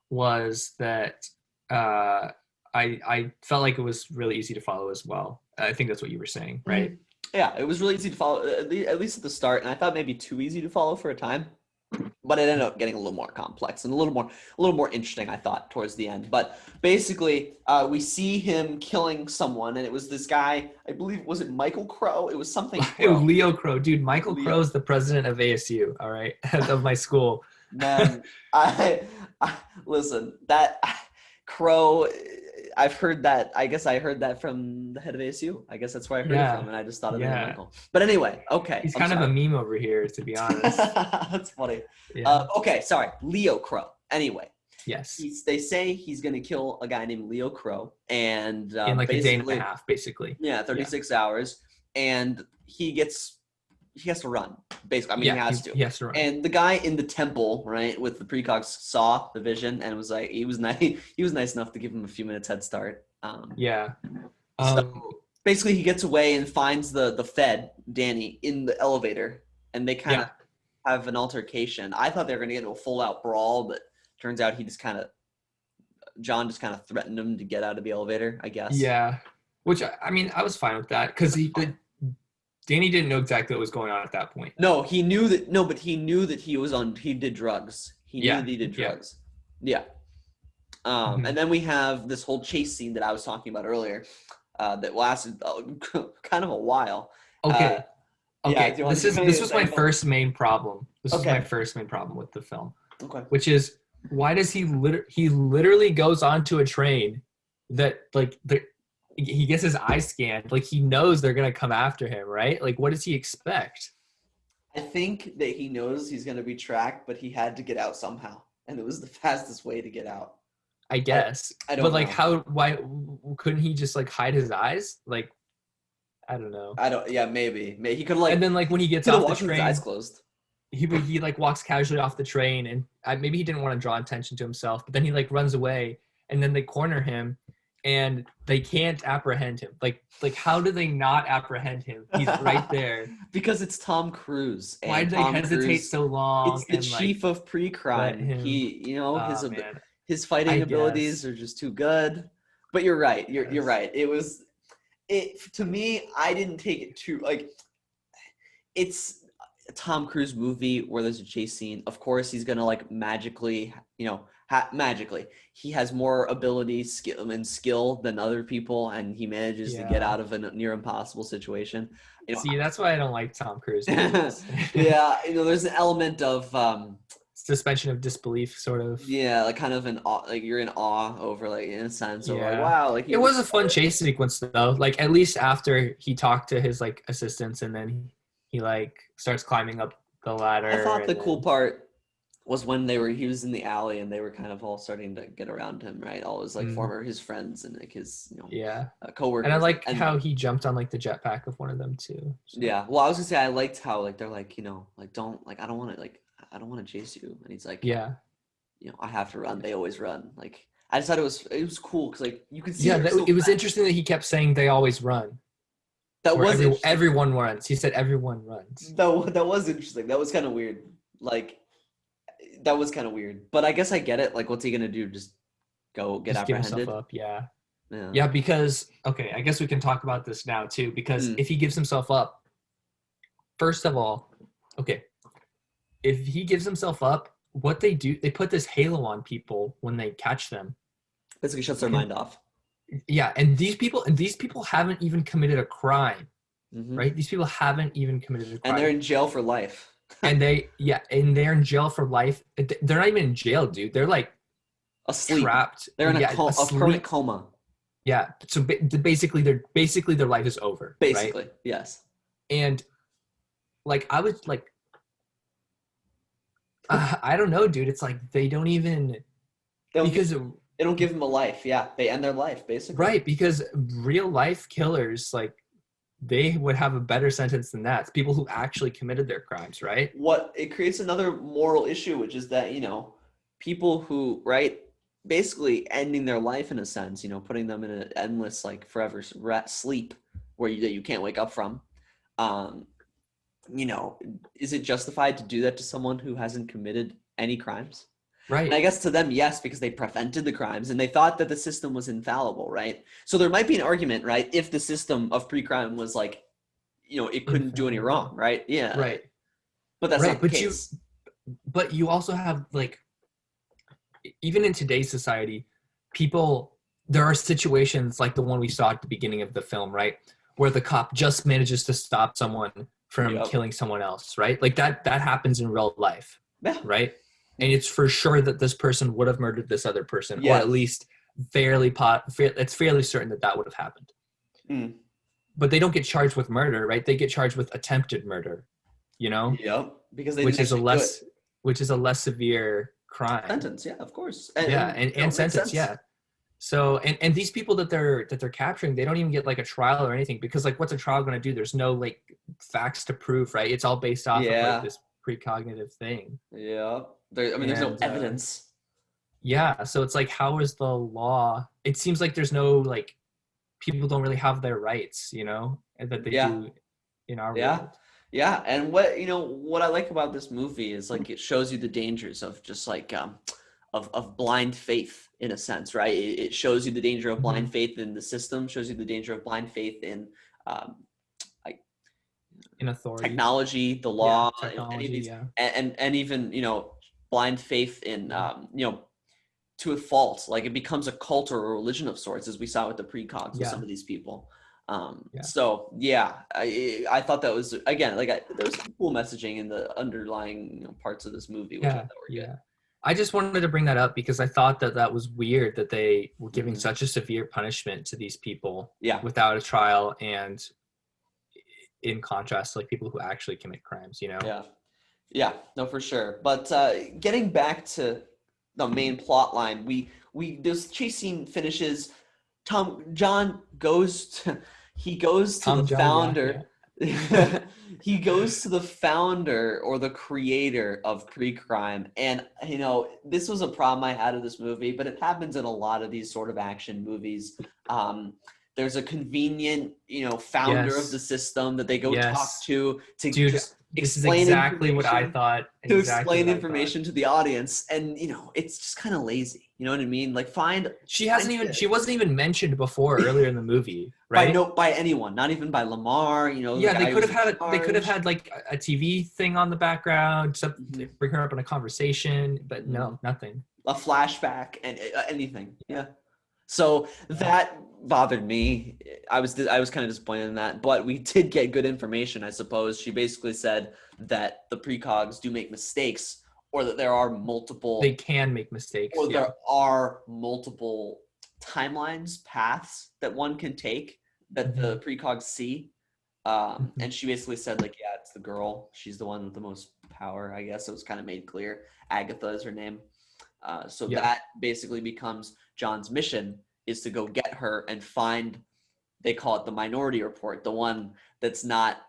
was that I felt like it was really easy to follow as well. I think that's what you were saying, right? Yeah, it was really easy to follow, at least at the start, and I thought maybe too easy to follow for a time. But it ended up getting a little more complex and a little more interesting, I thought, towards the end. But basically, we see him killing someone, and it was this guy. I believe, was it Michael Crow? It was something. It was Crow. Leo Crow, dude. Michael Leo. Crow's the president of ASU. All right, of my school. Man, I listen. That Crow, I've heard that. I guess I heard that from the head of ASU. I guess that's where I heard it from, and I just thought of it as Michael. But anyway, okay. He's kind of a meme over here, to be honest. That's funny. Yeah. Okay, sorry, Leo Crow. Anyway, yes. they say he's going to kill a guy named Leo Crow, and in like a day and a half, basically. Yeah, 36 hours, and he has to run. Basically, I mean, he has to run. And the guy in the temple, right, with the precogs saw the vision and was like, he was nice enough to give him a few minutes head start. So basically, he gets away and finds the Fed, Danny, in the elevator, and they kind of have an altercation. I thought they were going to get into a full-out brawl, but turns out John just kind of threatened him to get out of the elevator, I guess. Yeah, which, I mean, I was fine with that, because Danny didn't know exactly what was going on at that point. No, he knew that. No, but he knew that he did drugs. He knew that he did drugs. Yeah. And then we have this whole chase scene that I was talking about earlier, that lasted kind of a while. Okay. This was my first main problem. This was my first main problem with the film. Okay. Which is, why does he literally goes onto a train that like he gets his eyes scanned, like he knows they're gonna come after him, right? Like, what does he expect? I think that he knows he's gonna be tracked, but he had to get out somehow, and it was the fastest way to get out. I guess. I don't. But like, know. why couldn't he just like hide his eyes? Like, I don't know. Yeah, maybe he could like. And then like when he gets off the train, with his eyes closed. He like walks casually off the train, and maybe he didn't want to draw attention to himself, but then he like runs away, and then they corner him. And they can't apprehend him. Like how do they not apprehend him? He's right there. Because it's Tom Cruise. Why do they hesitate so long? It's the chief of pre-crime. He, his fighting abilities are just too good. But you're right. You're right. To me, I didn't take it too like. It's a Tom Cruise movie where there's a chase scene. Of course, he's gonna like magically, magically he has more ability skill than other people, and he manages to get out of a near impossible situation. See, that's why I don't like Tom Cruise. Yeah, there's an element of suspension of disbelief, sort of. Yeah, like kind of an awe, like you're in awe over, like in a sense of like, wow, like it was a fun chase sequence though. Like at least after he talked to his like assistants, and then he like starts climbing up the ladder. I thought the cool part was when he was in the alley and they were kind of all starting to get around him, right? All his like his friends and like his coworkers. And I like how he jumped on like the jetpack of one of them too. So. Yeah, well, I was gonna say I liked how like they're like like don't like I don't want to chase you, and he's like I have to run. They always run. Like I just thought it was cool because like you can see it was interesting that he kept saying they always run. That was everyone runs. He said everyone runs. That was interesting. That was kind of weird. Like. That was kind of weird, but I guess I get it. Like, what's he gonna do? Just go get apprehended? Give himself up, yeah. Because okay, I guess we can talk about this now too. Because if he gives himself up, first of all, okay, if he gives himself up, what they do, they put this halo on people when they catch them. Basically, shuts their mind off. Yeah, and these people haven't even committed a crime, right? These people haven't even committed a crime, and they're in jail for life. And they're in jail for life. They're not even in jail, dude. They're like asleep. Trapped. They're in a permanent coma. Yeah. So basically their life is over, right? Basically, yes. And like I was like, I don't know, dude. It's like they don't even They don't give because they don't give them a life. Yeah, they end their life basically. right, because real life killers, like they would have a better sentence than that. It's people who actually committed their crimes, right? What it creates another moral issue, which is that people who right basically ending their life in a sense, putting them in an endless like forever sleep where you can't wake up from. Um, is it justified to do that to someone who hasn't committed any crimes? And Right. I guess to them, yes, because they prevented the crimes and they thought that the system was infallible, right? So there might be an argument, right, if the system of pre-crime was like, it couldn't do any Infallible. wrong, right? Yeah, Right. but that's Right. not the case. But you also have like even in today's society, people there are situations like the one we saw at the beginning of the film, right? Where the cop just manages to stop someone from Yep. killing someone else, right? Like that happens in real life, Yeah. right? And it's for sure that this person would have murdered this other person, or Yes. at least it's fairly certain that that would have happened. Mm. But they don't get charged with murder, right? They get charged with attempted murder, you know, Yep. Because they which didn't is a actually do it. less severe crime. Sentence, yeah, of course. Yeah, And and makes sentence, sense. yeah. So and these people that they're capturing, they don't even get like a trial or anything because like what's a trial going to do? There's no like facts to prove, right? It's all based off of like Yeah. this precognitive thing. Yeah. There's no And evidence. yeah, so it's like how is the law? It seems like there's no like people don't really have their rights, and that they Yeah. do in our Yeah. world. Yeah. And what I like about this movie is like it shows you the dangers of just like of blind faith in a sense, right? It shows you the danger of Mhm. blind faith in the system, shows you the danger of blind faith in um, like In authority. technology, the Yeah, law, any of technology, these, yeah. and even blind faith in to a fault. Like it becomes a cult or a religion of sorts, as we saw with the precogs with Yeah. some of these people. Yeah. So yeah, I thought that was again there was some cool messaging in the underlying parts of this movie, which I Yeah, thought were good. yeah. I just wanted to bring that up because I thought that that was weird that they were giving Mhm. such a severe punishment to these people Yeah, without a trial, and in contrast to like people who actually commit crimes. yeah, yeah. No, for sure. But getting back to the main plot line, we this chase scene finishes. John goes to he goes to the Tom John, yeah, yeah. founder. He goes to the founder or the creator of pre-crime, and this was a problem I had with this movie, but it happens in a lot of these sort of action movies. There's a convenient founder of the Yes. system that they go talk Yes. to Dude, just this is explain exactly what I information thought. to Exactly explain what I thought. information to the audience, and it's just kind of lazy, you know what I mean? Like She find wasn't even mentioned before earlier in the movie, by right? by anyone, not even by Lamar, the Yeah, guy who was in they could have charge. had like a TV thing on the background, to Mhm. bring her up in a conversation, but Mhm. no, nothing. A flashback and anything. Yeah. So Yeah. that bothered me. I was kind of disappointed in that, but we did get good information, I suppose. She basically said that the precogs do make mistakes, or that there are They multiple, can make mistakes. or Yeah. there are multiple timelines, paths that one can take that the precogs see. Mhm. And she basically said like, yeah, it's the girl. She's the one with the most power. I guess it was kind of made clear. Agatha is her name. So Yeah. that basically becomes John's mission is to go get her and find. They call it the Minority Report, the one that's not,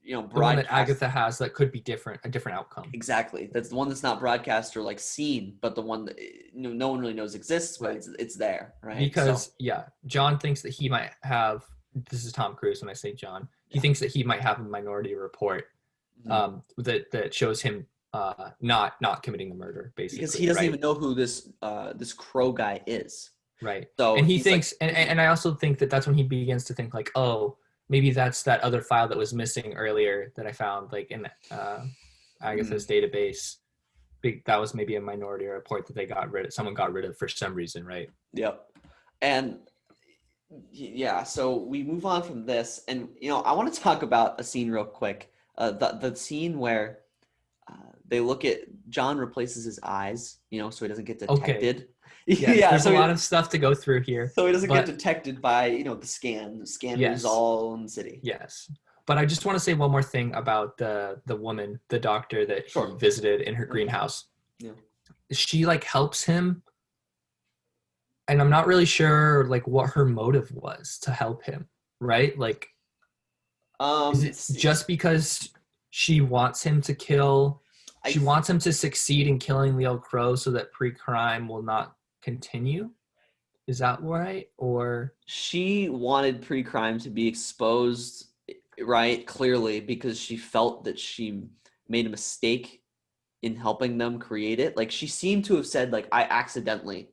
The one that broadcast. Agatha has that could be a different outcome. Exactly, that's the one that's not broadcast or like seen, but the one that no one really knows exists, but Right. it's there, right? Because yeah, John thinks that he might have. This is Tom Cruise when I say John. He Yeah. thinks that he might have a Minority Report that shows him not committing the murder, basically. because he doesn't right? even know who this crow guy is. Right. So And he he's thinks, like, and I also think that that's when he begins to think like, oh, maybe that's that other file that was missing earlier that I found like in Agatha's database. That was maybe a Minority Report that someone got rid of for some reason, right? Yep. And yeah, so we move on from this, and I want to talk about a scene real quick. The scene where they look at John replaces his eyes, so he doesn't get Okay. detected. Yes, Yeah, there's a lot of stuff to go through here. so he doesn't get But detected by, the scanners yes, all in the city. yes. But I just want to say one more thing about the woman, the doctor that he Sure. visited in her Yeah. greenhouse. Yeah. She like helps him, and I'm not really sure like what her motive was to help him, right? Like, is it just because she wants him to kill? I She wants him to succeed in killing Leo Crow so that pre-crime will not continue. Is that right? Or She wanted pre-crime to be exposed, right, clearly, because she felt that she made a mistake in helping them create it. Like she seemed to have said, like, I accidentally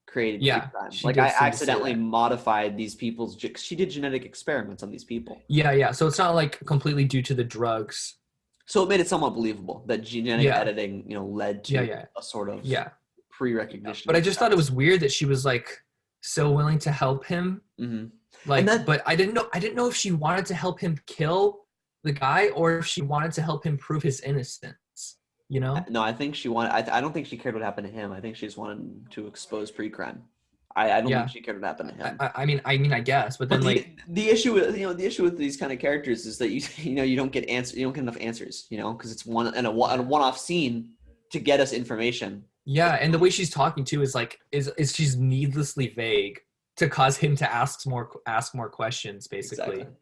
created yeah, pre-crime. she Like I did seem to say accidentally that. modified these people's. She did genetic experiments on these people, Yeah, yeah. So it's not like completely due to the drugs. so it made it somewhat believable that genetic Yeah, editing, led yeah, to yeah, a sort of yeah. pre-recognition But I of just thought it sex. was weird that she was like so willing to help him. Hmm. And Like, that but I didn't know if she wanted to help him kill the guy or if she wanted to help him prove his innocence. You know? No, I think she wanted. I don't think she cared what happened to him. I think she just wanted to expose pre-crime. I don't think Yeah. she cared what happened to him. I mean, I guess. But But then, the like, the issue with the issue with these kind of characters is that you don't get you don't get enough answers, because it's a one-off scene to get us information. yeah, and the way she's talking too is like is she's needlessly vague to cause him to ask more questions, basically. Exactly.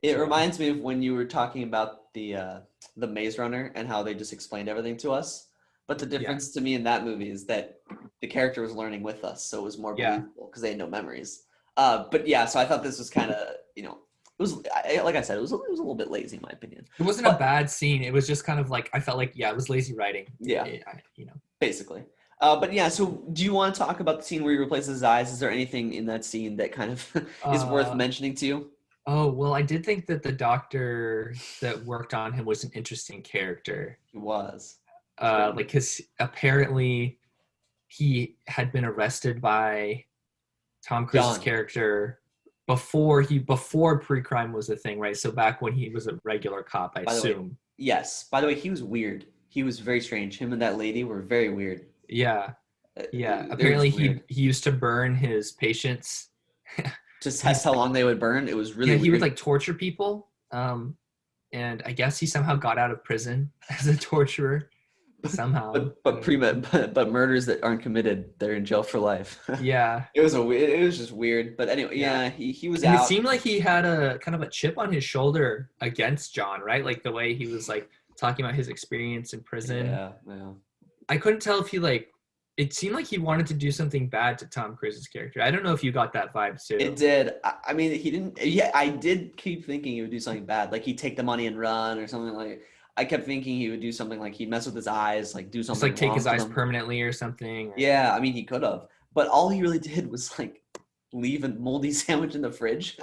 It So reminds me of when you were talking about the Maze Runner and how they just explained everything to us. But the yeah, difference to me in that movie is that the character was learning with us, so it was more yeah. believable because they had no memories. But yeah, so I thought this was kind of, it was like I said, it was a little bit lazy in my opinion. It wasn't a But bad scene. It was just kind of like I felt like it was lazy writing. yeah, You know. basically. But yeah, so do you want to talk about the scene where he replaces his eyes? Is there anything in that scene that kind of is worth Uh, mentioning to you? oh well, I did think that the doctor that worked on him was an interesting character. It was. Certainly. Like, cause apparently he had been arrested by Tom Cruise's John. character before pre-crime was a thing, right? So back when he was a regular cop, I By the way, assume. yes. By the way, he was weird. He was very strange. Him and that lady were very weird. Yeah, Uh, yeah. They were Apparently just weird. he used to burn his patients. To test He's how long they would burn, it was really Yeah, he would weird. like torture people. And I guess he somehow got out of prison as a torturer somehow. But murders that aren't committed, they're in jail for life. Yeah, It was just weird. But anyway, yeah. yeah, he was And it out. seemed like he had a kind of a chip on his shoulder against John, right? Like the way he was like talking about his experience in prison. Yeah, yeah. I couldn't tell if he like. It seemed like he wanted to do something bad to Tom Cruise's character. I don't know if you got that vibe too. It did. I mean, he didn't. Yeah, I did keep thinking he would do something bad, like he'd take the money and run or something like. I kept thinking he would do something like he'd mess with his eyes, like do Just something like take wrong his to eyes them. permanently or something. Or, Yeah, I mean, he could have, but all he really did was like leave a moldy sandwich in the fridge.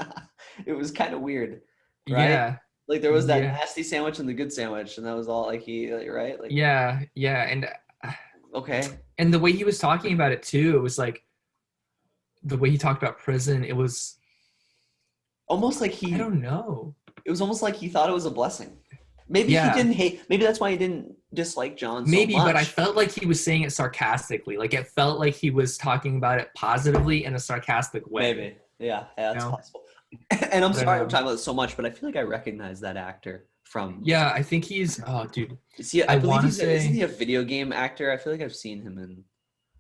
It was kind of weird, right? yeah, Like there was that yeah, nasty sandwich and the good sandwich, and that was all. Like right? Like yeah, yeah. okay, And the way he was talking about it too, it was like the way he talked about prison. It was almost like I don't know. It was almost like he thought it was a blessing. Maybe he Yeah, didn't hate. Maybe that's why he didn't dislike John so maybe, but I much. felt like he was saying it sarcastically. Like it felt like he was talking about it positively in a sarcastic way. Maybe, yeah, that's You know? possible. And I'm I don't sorry I'm know. talking about this so much, but I feel like I recognize that actor from. Yeah, I think he's. Oh, dude, Is he? I I believe want to isn't he say. a video game actor? I feel like I've seen him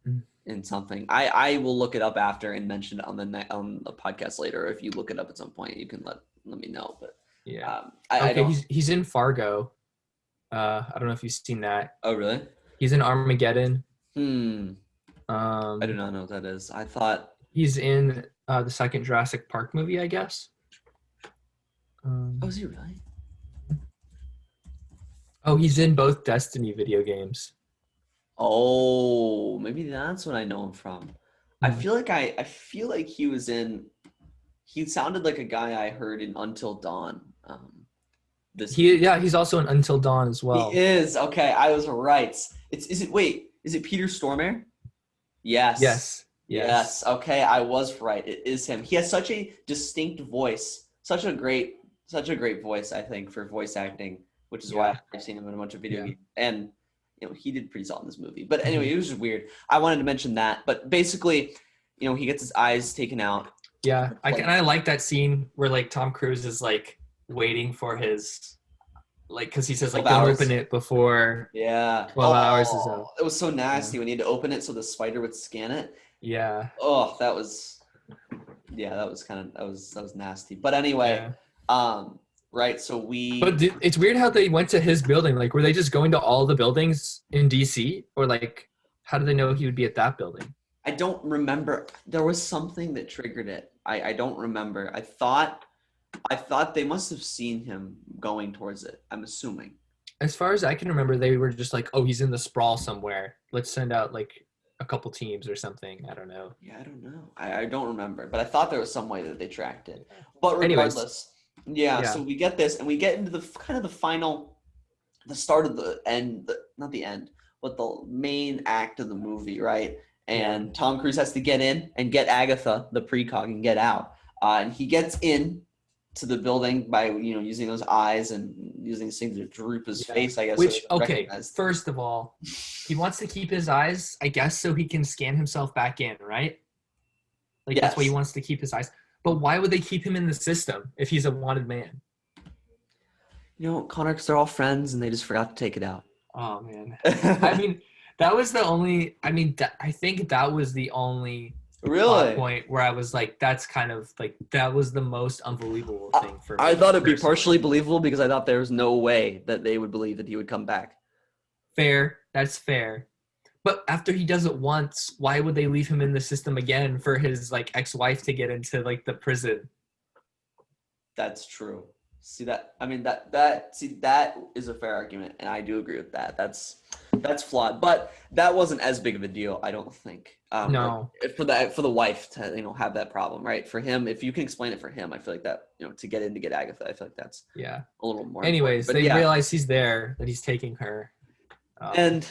Mm, in something. I will look it up after and mention it on on the podcast later. If you look it up at some point, you can let me know. But Yeah. I Okay, don't. he's in Fargo. I don't know if you've seen that. Oh really? He's in Armageddon. Hmm. I do Um, not know what that is. I thought. he's in the second Jurassic Park movie, I guess. Oh, Um, is he really? oh, he's in both Destiny video games. Oh, maybe that's what I know him from. I Hmm. feel like I feel like he was in. He sounded like a guy I heard in Until Dawn. This He's also in Until Dawn as he well. is okay. I was right. Is it wait? Is it Peter Stormare? Yes. Yes, yes, Yes. Okay, I was right. It is him. He has such a distinct voice. Such a great voice, I think, for voice acting, which is why yeah, I've seen him in a bunch of video yeah. games. And he did pretty solid in this movie. But anyway, it was just weird. I wanted to mention that. But basically, he gets his eyes taken out. Yeah, I like that scene where like Tom Cruise is like waiting for his because he says like 12 don't hours. open it before 12 hours is up. It was so nasty when he had to open it so the spider would scan it. Yeah. Oh, that was nasty. But anyway, right, so But it's weird how they went to his building. Like, were they just going to all the buildings in DC, or like, how did they know he would be at that building? I don't remember. There was something that triggered it. I don't remember. I thought they must have seen him going towards it. I'm assuming. As far as I can remember, they were just like, "Oh, he's in the sprawl somewhere. Let's send out like a couple teams or something." I don't know. Yeah, I don't know. I don't remember, but I thought there was some way that they tracked it. But regardless, yeah. So we get this, and we get into the start of the end, not the end, but the main act of the movie, right? And Tom Cruise has to get in and get Agatha, the precog, and get out. And he gets in to the building by using those eyes and using this thing to droop his face, I guess. Which, okay, first of all, he wants to keep his eyes, I guess, so he can scan himself back in, right? Like, that's why he wants to keep his eyes. But why would they keep him in the system if he's a wanted man? Connor, because they're all friends and they just forgot to take it out. Oh, man. I mean, that was the only, I think that was the only point where I was like, that's kind of like, that was the most unbelievable thing for me. I thought it'd be partially believable because I thought there was no way that they would believe that he would come back. Fair. That's fair. But after he does it once, why would they leave him in the system again for his like ex-wife to get into like the prison? That's true. See that? I mean, that is a fair argument, and I do agree with that. That's flawed, but that wasn't as big of a deal, I don't think. No. For the wife to have that problem, right? For him, if you can explain it for him, I feel like that to get Agatha, I feel like that's a little more. Anyways, they realize he's there, that he's taking her, and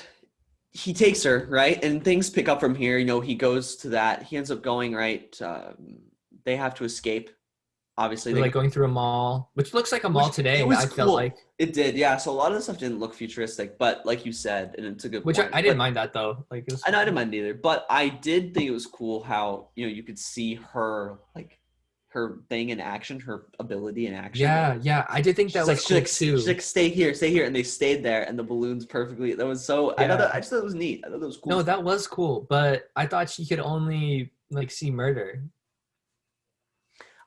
he takes her, right, and things pick up from here. He goes to that. He ends up going right. They have to escape. Obviously, they're like going through a mall, which looks like a mall today. I felt like it did, yeah. So a lot of the stuff didn't look futuristic, but like you said, and it's a good point. I didn't mind that though. Like, it was I didn't mind either, but I did think it was cool how you could see her thing in action, her ability in action. Yeah, I did think that was cool too. She's like, stay here, and they stayed there, and the balloons perfectly. That was so. I just thought it was neat. I thought that was cool. No, that was cool, but I thought she could only like see murder.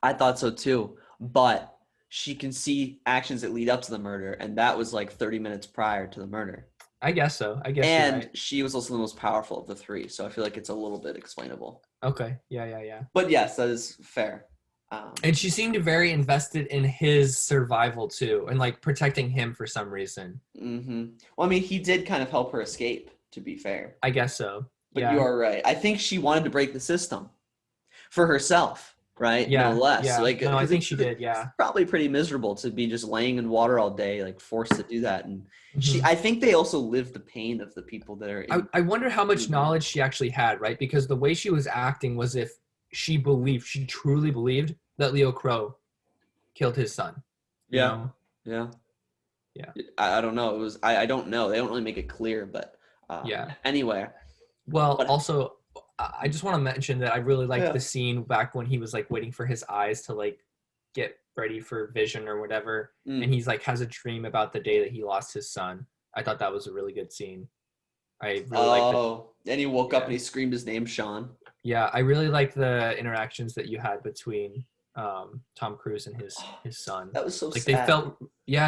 I thought so too, but she can see actions that lead up to the murder, and that was like 30 minutes prior to the murder. I guess so. And she was also the most powerful of the three, so I feel like it's a little bit explainable. Okay. Yeah. But yes, that is fair. And she seemed very invested in his survival too, and like protecting him for some reason. Mm-hmm. Well, I mean, he did kind of help her escape, to be fair. I guess so. But you are right. I think she wanted to break the system for herself. Right? Yeah. No less. Yeah. Like, no, I think she did. Yeah. It's probably pretty miserable to be just laying in water all day, like forced to do that. And I think they also live the pain of the people that are. I wonder how much knowledge she actually had, right? Because the way she was acting was if she truly believed that Leo Crow killed his son. Yeah. I don't know. It was. I don't know. They don't really make it clear, but Anyway. Well, also. I just want to mention that I really liked the scene back when he was like waiting for his eyes to like get ready for vision or whatever. And he's like has a dream about the day that he lost his son. I thought that was a really good scene. I really liked it. Then he woke up and he screamed his name, Sean. Yeah, I really like the interactions that you had between Tom Cruise and his son. That was so like sad.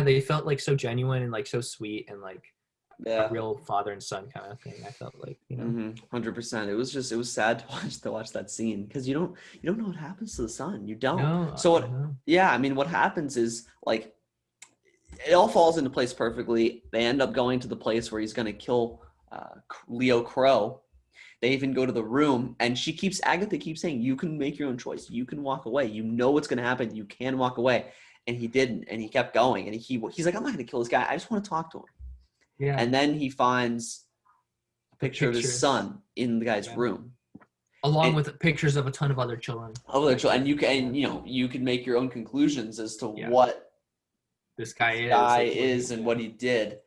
they felt like so genuine and like so sweet and like a real father and son kind of thing. I felt like 100%. It was sad to watch that scene because you don't know what happens to the son. You don't. No, so I mean, what happens is like it all falls into place perfectly. They end up going to the place where he's going to kill Leo Crow. They even go to the room, and Agatha keeps saying, "You can make your own choice. You can walk away. You know what's going to happen. You can walk away." And he didn't, and he kept going. And he's like, "I'm not going to kill this guy. I just want to talk to him." Yeah. And then he finds a picture of his son in the guy's room, along with pictures of a ton of other children. And you can make your own conclusions as to what this guy is and what he did.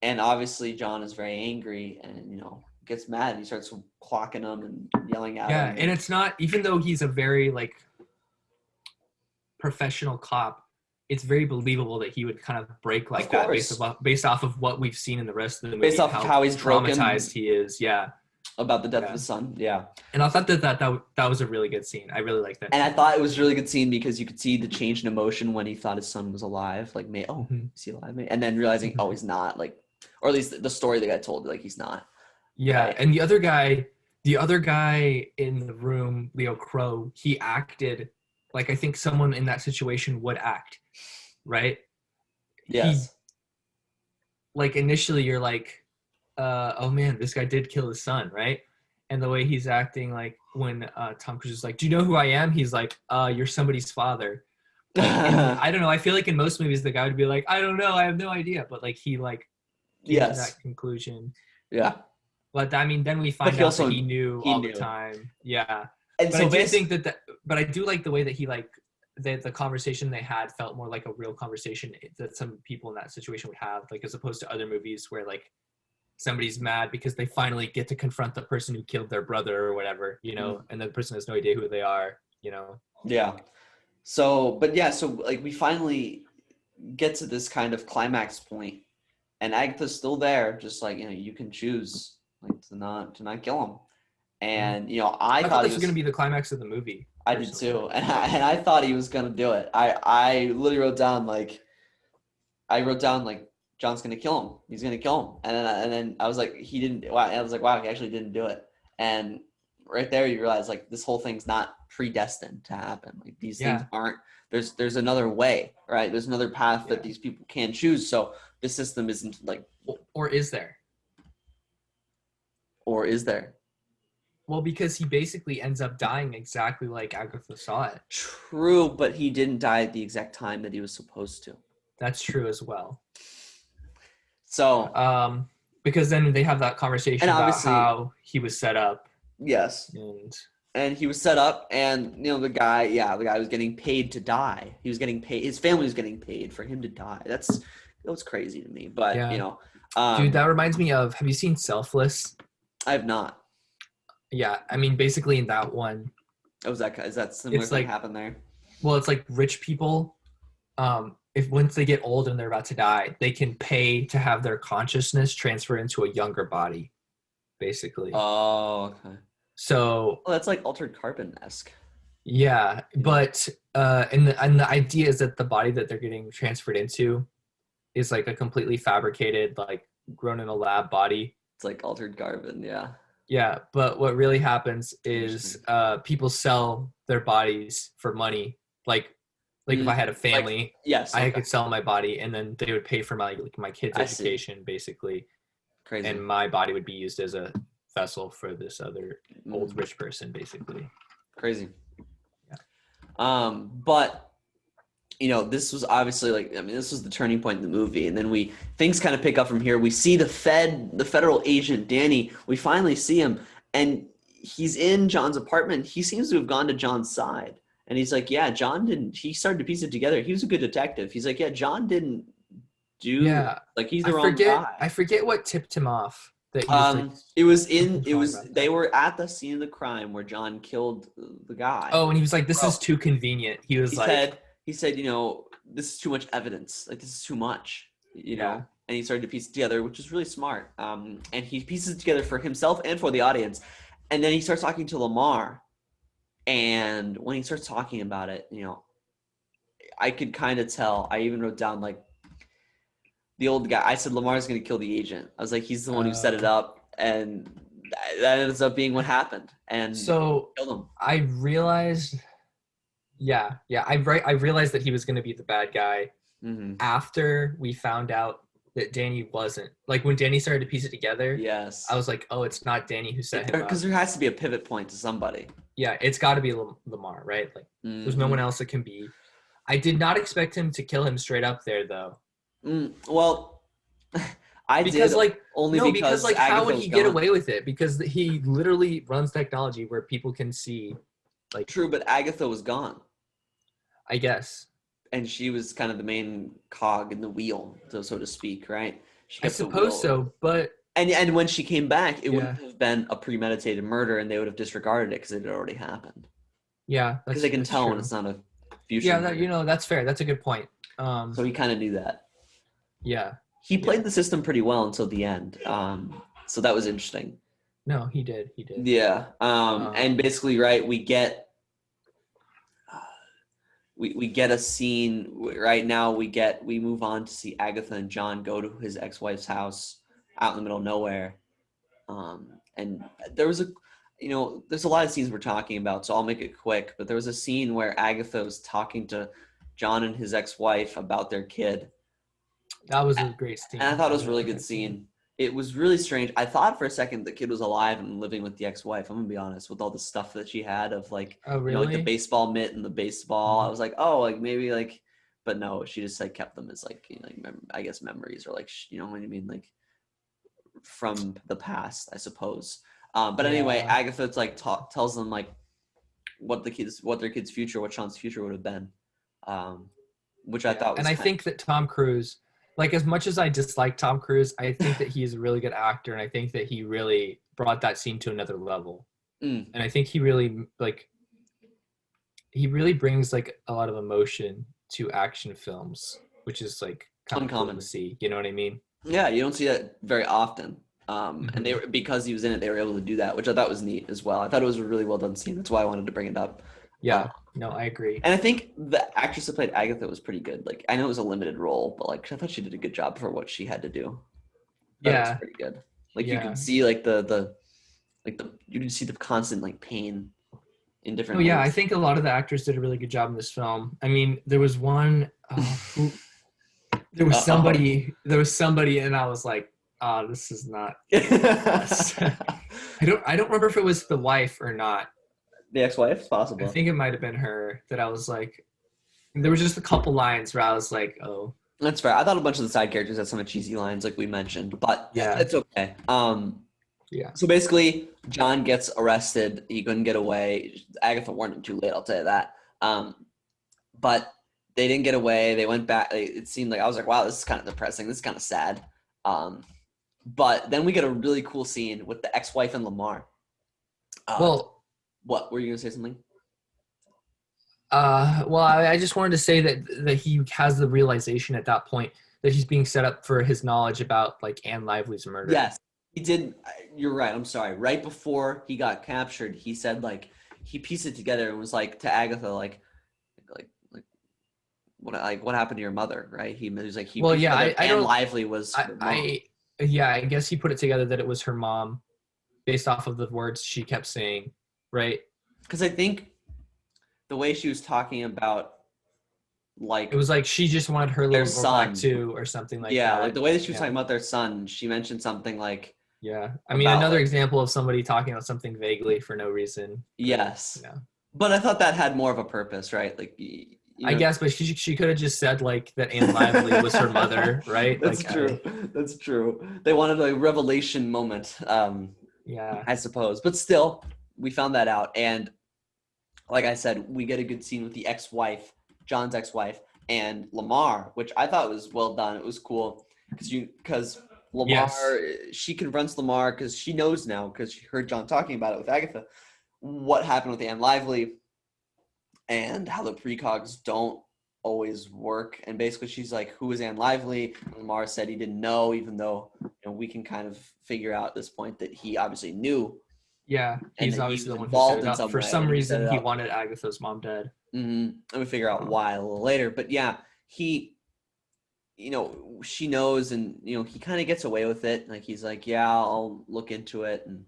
and obviously John is very angry and gets mad and he starts clocking him and yelling at Yeah, him. and it's not, even though he's a very like professional cop, it's very believable that he would kind of break like that based off of what we've seen in the rest of the movie, based off of how he's traumatized he is. Yeah, about the death of his son. Yeah, and I thought that was a really good scene. I really liked that. And scene. I thought it was a really good scene because you could see the change in emotion when he thought his son was alive. Like, is he alive? And then realizing, oh, he's not. Like, or at least the story that got told, like he's not. Yeah, right? And the other guy in the room, Leo Crow, he acted like I think someone in that situation would act, right? Yes. Like initially you're like, oh man, this guy did kill his son, right? And the way he's acting, like when Tom Cruise is like, do you know who I am? He's like, you're somebody's father. Like, I don't know. I feel like in most movies the guy would be like, I don't know, I have no idea. But like he like came to that conclusion. Yeah. But I mean, then we find out that he knew all the time. Yeah. And but so I do think but I do like the way that he like the conversation they had felt more like a real conversation that some people in that situation would have, like as opposed to other movies where like somebody's mad because they finally get to confront the person who killed their brother or whatever, and the person has no idea who they are, Yeah. So like we finally get to this kind of climax point, and Agatha's still there, just like, you can choose like to not kill him. And I thought this was gonna be the climax of the movie. I did too, and I thought he was gonna do it. I literally wrote down like John's gonna kill him. He's gonna kill him, and then I was like, he didn't. Wow, I was like, wow, he actually didn't do it. And right there, you realize like this whole thing's not predestined to happen. Like these things aren't. There's another way, right? There's another path that these people can choose. So the system isn't like. Or is there? Or is there? Well, because he basically ends up dying exactly like Agatha saw it. True, but he didn't die at the exact time that he was supposed to. That's true as well. So, because then they have that conversation about how he was set up. Yes. And he was set up, and the guy was getting paid to die. He was getting paid. His family was getting paid for him to die. That was crazy to me. But dude, that reminds me of. Have you seen Selfless? I have not. Yeah, I mean, basically in that one. Is that similar thing happened there? Well, it's like rich people. If once they get old and they're about to die, they can pay to have their consciousness transfer into a younger body, basically. Oh, okay. So that's like Altered Carbon-esque. Yeah, but and the idea is that the body that they're getting transferred into is like a completely fabricated, like grown in a lab body. It's like Altered Carbon, yeah. Yeah, but what really happens is people sell their bodies for money. Like if I had a family, I could sell my body, and then they would pay for my kid's education, basically. Crazy. And my body would be used as a vessel for this other old rich person, basically. Crazy. Yeah. But this was obviously this was the turning point in the movie, and then things kind of pick up from here. We see the federal agent Danny. We finally see him, and he's in John's apartment. He seems to have gone to John's side. And he's like, yeah, John didn't. He started to piece it together. He was a good detective. He's like, yeah, John didn't do. Yeah, like he's the wrong guy. I forget what tipped him off. That he they were at the scene of the crime where John killed the guy. Oh, and he was like, this is too convenient. He said, this is too much evidence. Like, this is too much. And he started to piece it together, which is really smart. And he pieces it together for himself and for the audience. And then he starts talking to Lamar. And when he starts talking about it, I could kind of tell. I even wrote down like the old guy. I said Lamar's going to kill the agent. I was like, he's the one who set it up, and that ends up being what happened. And so killed him. I realized, I realized that he was going to be the bad guy after we found out that Danny wasn't. Like when Danny started to piece it together. Yes. I was like, oh, it's not Danny who set him up. Because there has to be a pivot point to somebody. Yeah, it's got to be Lamar, right? Like, there's no one else it can be. I did not expect him to kill him straight up there, though. Well, because how would he get away with it? Because he literally runs technology where people can see. Like, true, but Agatha was gone. I guess. And she was kind of the main cog in the wheel, so to speak, right? She I kept the suppose will. so, but And when she came back, it yeah, wouldn't have been a premeditated murder, and they would have disregarded it because it had already happened. yeah, Because they can that's tell when true. it's not a future Yeah, that murder. that's fair. That's a good point. So he kind of knew that. Yeah, He yeah. played the system pretty well until the end. So that was interesting. No, he did. He did. Yeah. And Um, basically, right, we get we get a scene right now. We move on to see Agatha and John go to his ex-wife's house out in the middle of nowhere. And there was there's a lot of scenes we're talking about, so I'll make it quick. But there was a scene where Agatha was talking to John and his ex-wife about their kid, that was a great and I scene. thought it That was was a a really really good good scene. scene. It was really strange. I thought for a second the kid was alive and living with the ex-wife. I'm gonna be honest, with all the stuff that she had of like, Oh, like the really? baseball mitt and the baseball. I Mhm. was like, oh, like maybe like, but no, she just like kept them as like, I guess memories, or like, what I mean, like from the past, I suppose. But anyway, Yeah, Agatha like tells them like what their kids' future, what Sean's future would have been, um, which I yeah. thought And was I kind think that Tom Cruise, like as much as I dislike Tom Cruise, I think that he's a really good actor, and I think that he really brought that scene to another level. mm, And I think he really he really brings like a lot of emotion to action films, which is like kind of cool to uncommon. see. You know what I mean? Yeah, you don't see that very often. And Hmm. because he was in it, they were able to do that, which I thought was neat as well. I thought it was a really well done scene. That's why I wanted to bring it up. Uh, Yeah. No, I agree. and I think the actress that played Agatha was pretty good. Like I know it was a limited role, but like I thought she did a good job for what she had to do. I thought it was Yeah. pretty good. Like you could Yeah. see like the you could see the constant like pain in Oh different yeah, I ways. think a lot of the actors did a really good job in this film. I mean, there was one who Uh-oh. there was somebody, and I was like, oh, this is not us. The I don't remember if it was the wife or not. ex-wife, it's I possible. think it might have been her that I was like, there was just a couple lines where I was like, oh, That's fair. I thought a bunch of the side characters had some of cheesy lines, like we mentioned, but yeah, it's okay. yeah, So basically, John gets arrested. He couldn't get away. Agatha warned him too late. I'll tell you that. But they didn't get away. They went back. It seemed like I was like, wow, this is kind of depressing. This is kind of sad. Um, but then we get a really cool scene with the ex-wife and Lamar. Uh, well, what were you gonna say? Something? I just wanted to say that he has the realization at that point that he's being set up for his knowledge about like Anne Lively's murder. Yes, he did. You're right. I'm sorry. Right before he got captured, he said like he pieced it together and was like to Agatha like what happened to your mother, right? He was like he Well, pieced yeah, together I Anne don't, Lively was her mom. I yeah, I guess he put it together that it was her mom based off of the words she kept saying, right? Because I think the way she was talking about It like was like she just wanted her their little girl back son, too, or something like yeah, like that. the way that she was Yeah, talking about their son, she mentioned something like yeah. I mean, about another like example of somebody talking about something vaguely for no reason, but yes, you know, but I thought that had more of a purpose, right? Like you I know, guess, but she could have just said like that Anne Lively was her mother, right? that's Like, true. That's true. They wanted a revelation moment, yeah, I suppose, but still, we found that out, and like I said, we get a good scene with the ex-wife, John's ex-wife, and Lamar, which I thought was well done. It was cool because Lamar, yes, she confronts Lamar because she knows now because she heard John talking about it with Agatha, what happened with Anne Lively and how the precogs don't always work. And basically, she's like, "Who is Anne Lively?" And Lamar said he didn't know, even though we can kind of figure out at this point that he obviously knew yeah. and He's that he obviously was the one who set involved it in up. some For way some and he set reason, it he up. wanted Agatha's mom dead. Mm-hmm. And we figure out Um, why a little later. But yeah, he, she knows, and he kind of gets away with it. Like he's like, yeah, I'll look into it and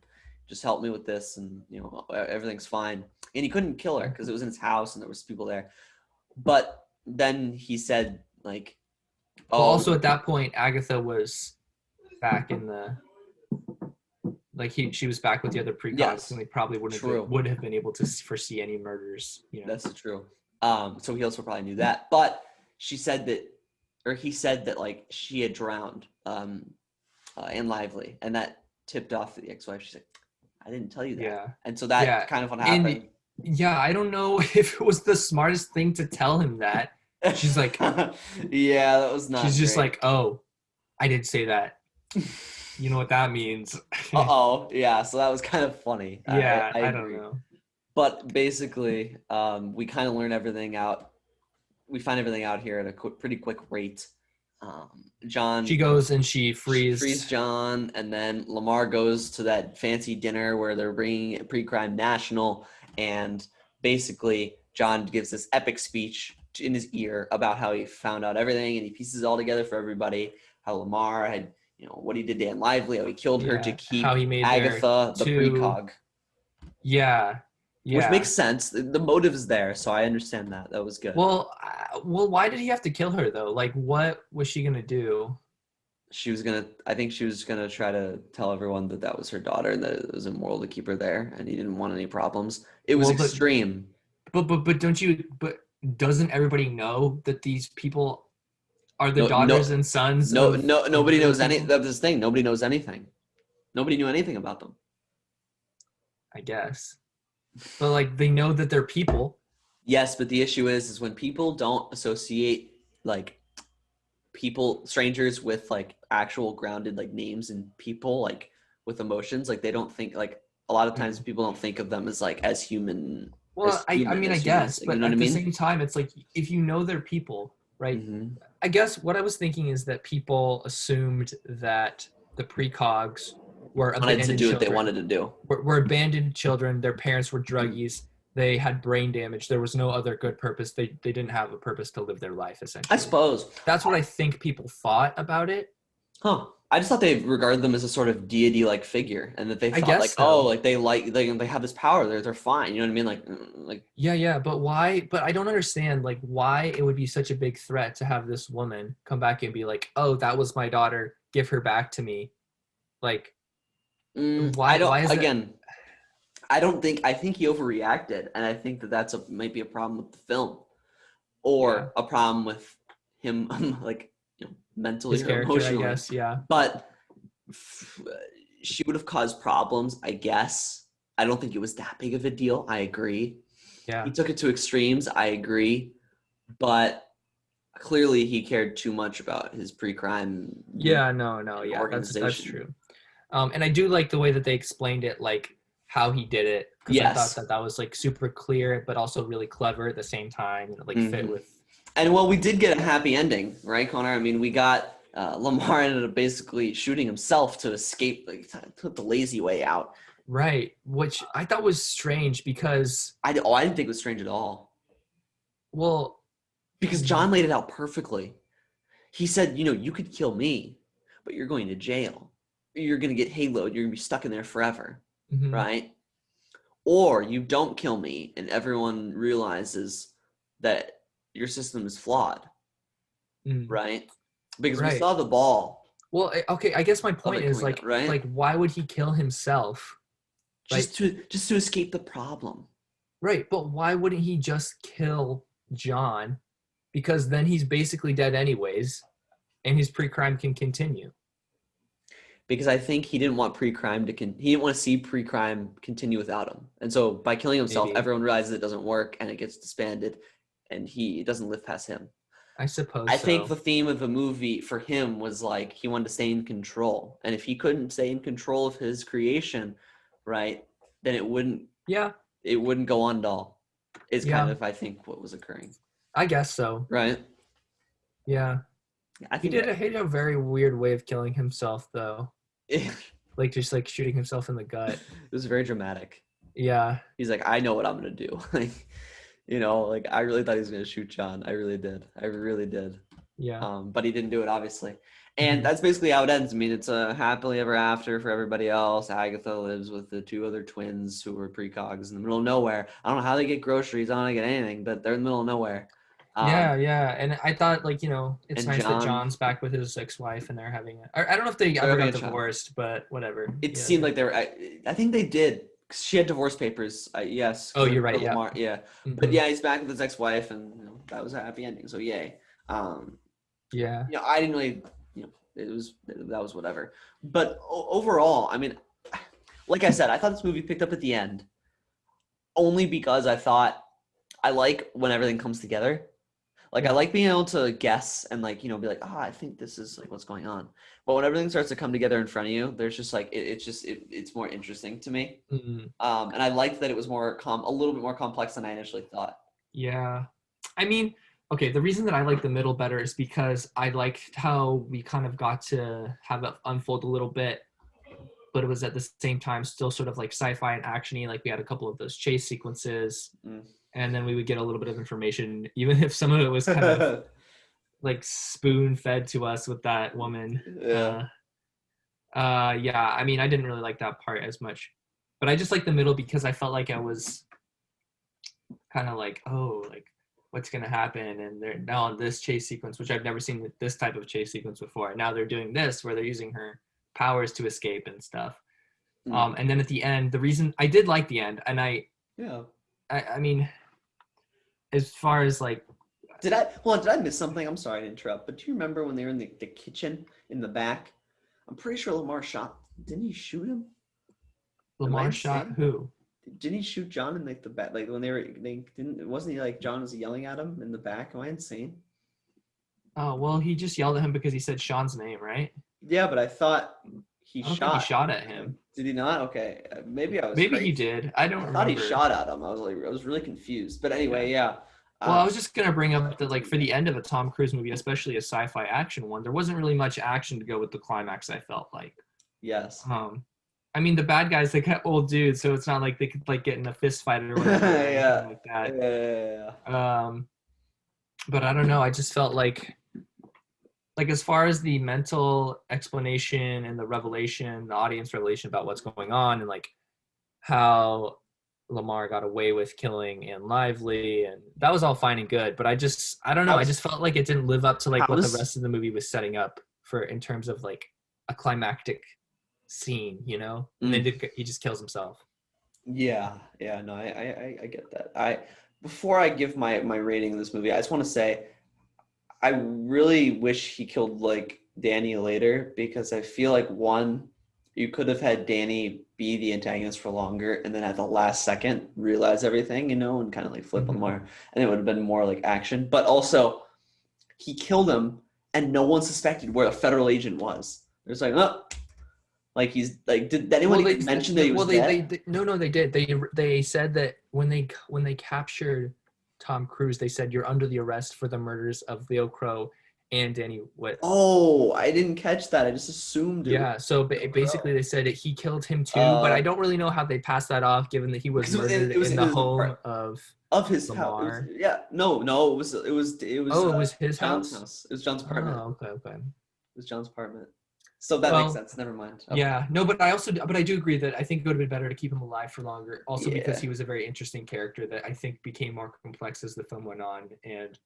just help me with this, and everything's fine. And he couldn't kill her because it was in his house and there was people there. But then he said like, well, oh, also at that point, Agatha was back in the like she was back with the other precogs, and yes, they probably true. would have been able to foresee any murders. That's true. So he also probably knew that. But she said that, or he said that like she had drowned Anne Lively, and that tipped off to the ex-wife. She's like, I didn't tell you that. Yeah, And so that yeah, kind of what and happened. yeah, I don't know if it was the smartest thing to tell him that. She's like, Yeah, that was she's not just great. like, oh. I did say that. You know what that means? Uh-oh. Yeah, so that was kind of funny. Yeah, I I don't agree. know. But basically, we kind of learn everything out. We find everything out here at a pretty quick rate. She John, goes and she she frees frees. John, and then Lamar goes to that fancy dinner where they're bringing Pre-Crime National, and basically John gives this epic speech in his ear about how he found out everything, and he pieces it all together for everybody. How Lamar had, what he did to Anne Lively, how he killed her to Yeah, how keep he made their Agatha the two. precog, Yeah, which makes yeah. sense. The motive is there, so I understand that. That was good. Well, why did he have to kill her though? Like, what was she gonna do? I think she was gonna try to tell everyone that that was her daughter and that it was immoral to keep her there, and he didn't want any problems. It was Well, extreme. but don't you? But doesn't everybody know that these people are the No, daughters no, and sons of nobody real knows any people? of this thing. Nobody knows anything. Nobody knew anything about them. I guess, but like they know that they're people. Yes, but the issue is when people don't associate like strangers with like actual grounded like names and people like with emotions, like they don't think like a lot of times Mm. people don't think of them as like as human Well, I mean, I as humans. guess, You but know what I at the mean? same time, it's like if you know they're people, right? Mm-hmm. I guess what I was thinking is that people assumed that the precogs were Wanted to abandoned do what they children. wanted to do. Were abandoned children. Their parents were Mm. druggies. They had brain damage. There was no other good purpose. They didn't have a purpose to live their life, I essentially. suppose. That's what I think people thought about it. Huh. I just thought they regarded them as a sort of deity-like figure, and that they I thought like, guess oh, so. they have this power. They're fine. You know what I mean? Like Yeah, yeah, but why? But I don't understand like why it would be such a big threat to have this woman come back and be like, "Oh, that was my daughter. Give her back to me." Like, I why? don't. Why is it? Again, I don't think. I think he overreacted, and I think that might be a problem with the film, Yeah, or a problem with him, like mentally his or character, I emotionally. guess. Yeah, But f- she would have caused problems, I guess. I don't think it was that big of a deal. I agree. He yeah, took it to extremes. I agree, but clearly he cared too much about his pre-crime unit yeah. No, no, and yeah. That's organization. true. And I do like the way that they explained it, like how he did it, because I thought Yes. that that was like super clear, but also really clever at the same time, and it like fit Hmm. with. And well, we did get a happy ending, right, Connor? I mean, we got Lamar ended up basically shooting himself to escape, like took the lazy way out. Right, which I thought was strange because, I didn't think it was strange at all well, because John laid it out perfectly. He said, you could kill me, but you're going to jail. You're going to get haloed. You're going to be stuck in there forever, mhm, right? Or you don't kill me, and everyone realizes that your system is flawed, mm, right? Because we right. saw the ball Well, okay, I guess my of point it is coming out, right? like why would he kill himself? Like, Just to escape the problem. right, but why wouldn't he just kill John? Because then he's basically dead anyways, and his pre-crime can continue. Because I think he didn't want pre-crime he didn't want to see pre-crime continue without him. And so by killing himself, Maybe. everyone realizes it doesn't work and it gets disbanded, and it doesn't live past him. I suppose I think so. the theme of the movie for him was like he wanted to stay in control. And if he couldn't stay in control of his creation, right, then Yeah, it wouldn't go on at all. Is kind yeah, of I think what was occurring. I guess so. Right? Yeah. I think that He did a very weird way of killing himself though. it Like just like shooting himself in the gut. was very dramatic. Yeah. He's like, I know what I'm gonna do. Like, like I really thought he was gonna shoot John. I really did. I really did. Yeah. But he didn't do it, obviously. And Mhm. that's basically how it ends. I mean, it's a happily ever after for everybody else. Agatha lives with the two other twins who were precogs in the middle of nowhere. I don't know how they get groceries. I don't know how they get anything, but they're in the middle of nowhere. Yeah, Um, yeah. And I thought like, it's and nice that John, John's back with his ex-wife and they're having I don't know if they they're ever having got a child. divorced, but whatever. It Yeah. seemed like they were. I think they did. 'Cause she had divorce papers. Yes, Oh, you're for right. Yeah. Lamar. Yeah, but Hmm. yeah, he's back with his ex-wife, and that was a happy ending. So yay. Um, Yeah. I didn't really. That was whatever. But overall, I mean, like I said, I thought this movie picked up at the end only because I thought I like when everything comes together. Like I like being able to guess and like, you know, be like, oh, I think this is like what's going on. But when everything starts to come together in front of you, there's just like it's more interesting to me. Mm, And I liked that it was a little bit more complex than I initially thought. yeah. I mean, okay, the reason that I like the middle better is because I liked how we kind of got to have it unfold a little bit, but it was at the same time still sort of like sci-fi and actiony. Like we had a couple of those chase sequences, Mm. and then we would get a little bit of information, even if some of it was kind of like spoon fed to us with that woman. Yeah. Yeah, I mean, I didn't really like that part as much, but I just like the middle because I felt like I was kind of like, oh, like what's gonna happen? And they're now on this chase sequence, which I've never seen this type of chase sequence before. And now they're doing this where they're using her powers to escape and stuff. Mm. And then at the end, the reason I did like the end, and Yeah. I mean, as far as like, Did I miss something? I'm sorry to interrupt, but do you remember when they were in the kitchen in the back? I'm pretty sure Lamar shot. Didn't he shoot him? Am I Lamar shot insane? who? Didn't he shoot John in like the back? Like when they didn't, wasn't he like John was yelling at him in the back? Am I insane? Oh, well, he just yelled at him because he said Sean's name, right? Yeah, but I thought he I don't think he shot. shot at him. Did he not? Okay, maybe I was. Maybe crazy. he did. I don't I thought remember. he shot at him. I was really confused. But anyway, yeah. Well, I was just gonna bring up that like for the end of a Tom Cruise movie, especially a sci-fi action one, there wasn't really much action to go with the climax. I felt like. Yes. I mean, the bad guys they got old dudes, so it's not like they could like get in a fist fight or whatever or Yeah. anything like that. Yeah. But I don't know. I just felt like as far as the mental explanation and the revelation, the audience revelation about what's going on and like how Lamar got away with killing Anne Lively, and that was all fine and good. But I don't know. I just felt like it didn't live up to like what the rest of the movie was setting up for in terms of like a climactic scene, you know. And then he just kills himself. Yeah, no, I get that. Before I give my rating of this movie, I just want to say I really wish he killed like Danny later, because I feel like one, you could have had Danny be the antagonist for longer and then at the last second realize everything, you know, and kind of like flip him more, and it would have been more like action. But also he killed him and no one suspected where a federal agent was. It's like, oh, like he's like, did anyone even mention that he was dead? No, they did. They said that when they captured Tom Cruise, they said you're under the arrest for the murders of Leo Crow and Danny Witt. Oh, I didn't catch that. I just assumed. Yeah, so basically they said that he killed him too, but I don't really know how they passed that off, given that he was murdered in the home of his Lamar. house. Yeah, no, it was. Oh, it was his John's house. It was John's apartment. Oh, okay. It was John's apartment. So that makes sense. Never mind. Okay. Yeah, no, but I do agree that I think it would have been better to keep him alive for longer. Also, because he was a very interesting character that I think became more complex as the film went on and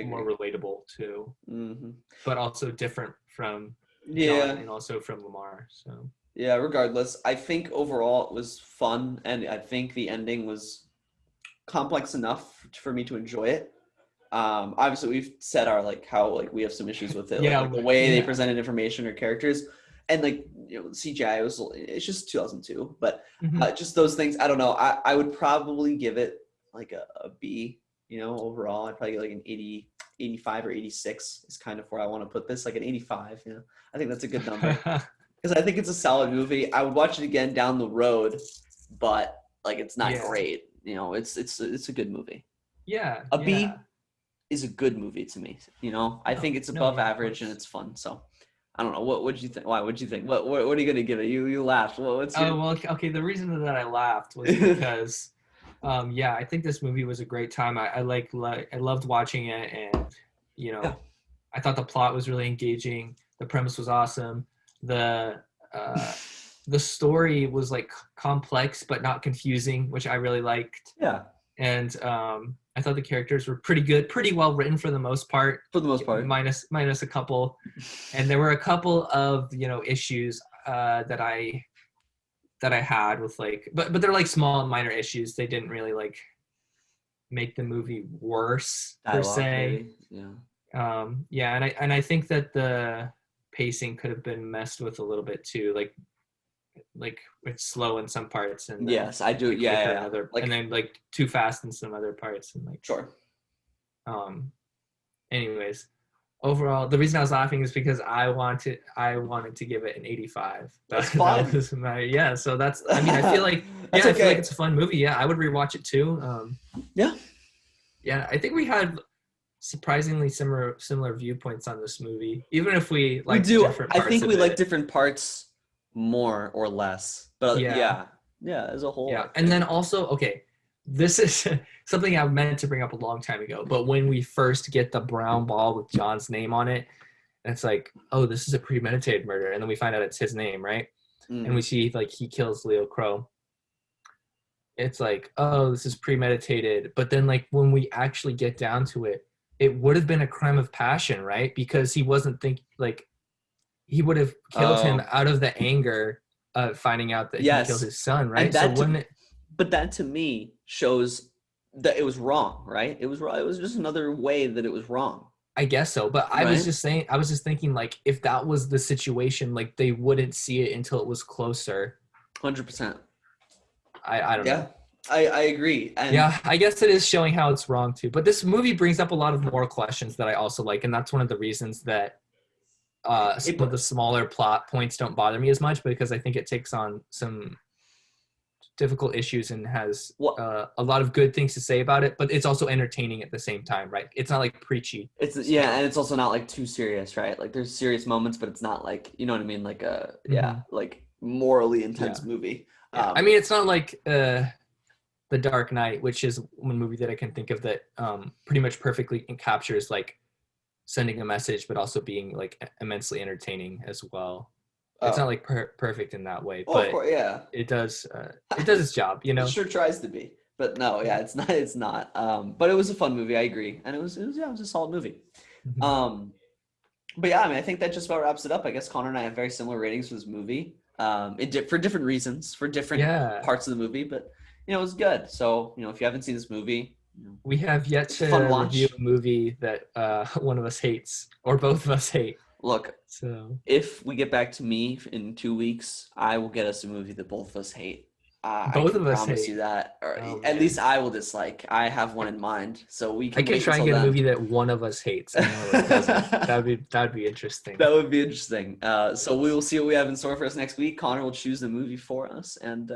more relatable too. Mm-hmm. But also different from John and also from Lamar. So yeah, regardless, I think overall it was fun, and I think the ending was complex enough for me to enjoy it. Obviously we've said our like how like we have some issues with it, like the way they presented information or characters, and like, you know, CGI it's just 2002, but just those things. I don't know. I would probably give it like a B, you know, overall. I'd probably get like an 80, 85 or 86 is kind of where I want to put this, like an 85. You know, I think that's a good number because I think it's a solid movie. I would watch it again down the road, but like it's not great. You know, it's a good movie. Yeah, a B is a good movie to me, you know. I think it's above average and it's fun. So I don't know. What did you think? Why? What did you think? What are you gonna give it? You laughed. What's your... well, okay. The reason that I laughed was because, I think this movie was a great time. I loved watching it, and you know, I thought the plot was really engaging. The premise was awesome. The story was like complex but not confusing, which I really liked. Yeah. And I thought the characters were pretty good, pretty well written for the most part. Minus a couple, and there were a couple of, you know, issues that I had with like, but they're like small and minor issues. They didn't really like make the movie worse per se. Maybe. Yeah. And I think that the pacing could have been messed with a little bit too. Like it's slow in some parts, and yes, I do. And then like too fast in some other parts, and like sure. anyways, overall, the reason I was laughing is because I wanted to give it an 85. That's That fine. was yeah. So that's, I mean, I feel like, That's I feel like okay. it's a fun movie. Yeah, I would rewatch it too. Yeah, Yeah, I think we had surprisingly similar viewpoints on this movie, even if we we liked do. different I parts think of we like it. different parts more or less, but Yeah, yeah, as a whole, yeah. I And then think. also, okay, this is something I meant to bring up a long time ago, but when we first get the brown ball with John's name on it, and it's like, oh, this is a premeditated murder, and then we find out it's his name, right? And we Mm. see like he kills Leo Crow. It's like, oh, this is premeditated. But then like when we actually get down to it, it would have been a crime of passion, right? Because he wasn't think like he would have killed him Oh, out of the anger of finding out that he killed yes, his son, and right? So wouldn't it, but that to me shows that it was wrong, right? It was wrong. It was just another way that it was wrong, I guess so. But right? I was just thinking like if that was the situation, like they wouldn't see it until it was closer. 100%. I don't know. Yeah, I agree, and Yeah, I guess it is showing how it's wrong too. But this movie brings up a lot of more questions that I also like, and that's one of the reasons that it, some of the smaller plot points don't bother me as much because I think it takes on some difficult issues and has what a lot of good things to say about it, but it's also entertaining at the same time, right? It's not like preachy. it's yeah, So, and it's also not like too serious, right? Like there's serious moments, but it's not like you know what I mean, like a mhm, like morally yeah, intense movie. yeah. I mean, it's not like The Dark Knight, which is one movie that I can think of that pretty much perfectly captures like sending a message, but also being like immensely entertaining as well. It's not Oh, like perfect in that way, well, of but course, yeah. it does its job, you It know. sure tries to be, but no, yeah, it's not. It's not. But it was a fun movie. I agree, and yeah, it was a solid movie. Mhm. Um, but yeah, I mean, I think that just about wraps it up. I guess Connor and I have very similar ratings for this movie. For different reasons, for different Yeah, parts of the movie, but you know, it was good. So you know, if you haven't seen this movie, you know, we have yet it's a to fun review watch. a movie that one of us hates or both of us hate. Look, So if we get back to me in 2 weeks, I will get us a movie that both of us hate. I both can of us promise you hate. that, or Oh at least man, I will dislike. I have one in mind, so we I can can wait try and until get a then. movie that one of us hates and the other doesn't. That'd be interesting. That would be interesting. So we Yes. will see what we have in store for us next week. Connor will choose the movie for us, and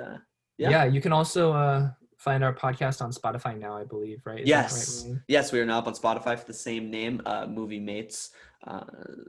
yeah, Yeah, you can also find our podcast on Spotify now, I believe, right? Is that the right yes, name? yes, we are now up on Spotify for the same name, Movie Mates. Uh,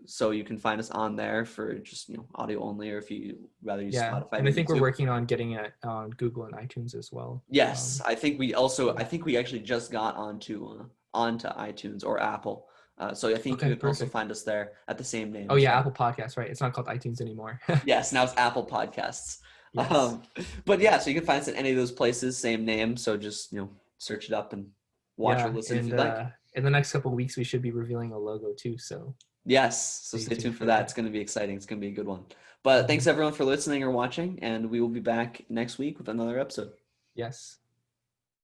so you can find us on there for just audio only, or if you rather use Yeah, Spotify and I than think we're YouTube. working on getting it on Google and iTunes as well. Yes, I think we also So I think we actually just got onto iTunes or Apple. So I think you okay, can also perfect. find us there at the same Oh name. yeah, So Apple Podcasts, right? It's not called iTunes anymore. yes, now it's Apple Podcasts. Yes. Um, but yeah, so you can find us at any of those places, same name. So just search it up and watch or Yeah, listen if and you'd like. in the next couple of weeks we should be revealing a logo too, so Yes, so stay stay tuned tuned for for that. It's that. going to be exciting. It's going to be a good one. But thanks Mhm. everyone for listening or watching, and we will be back next week with another episode. Yes.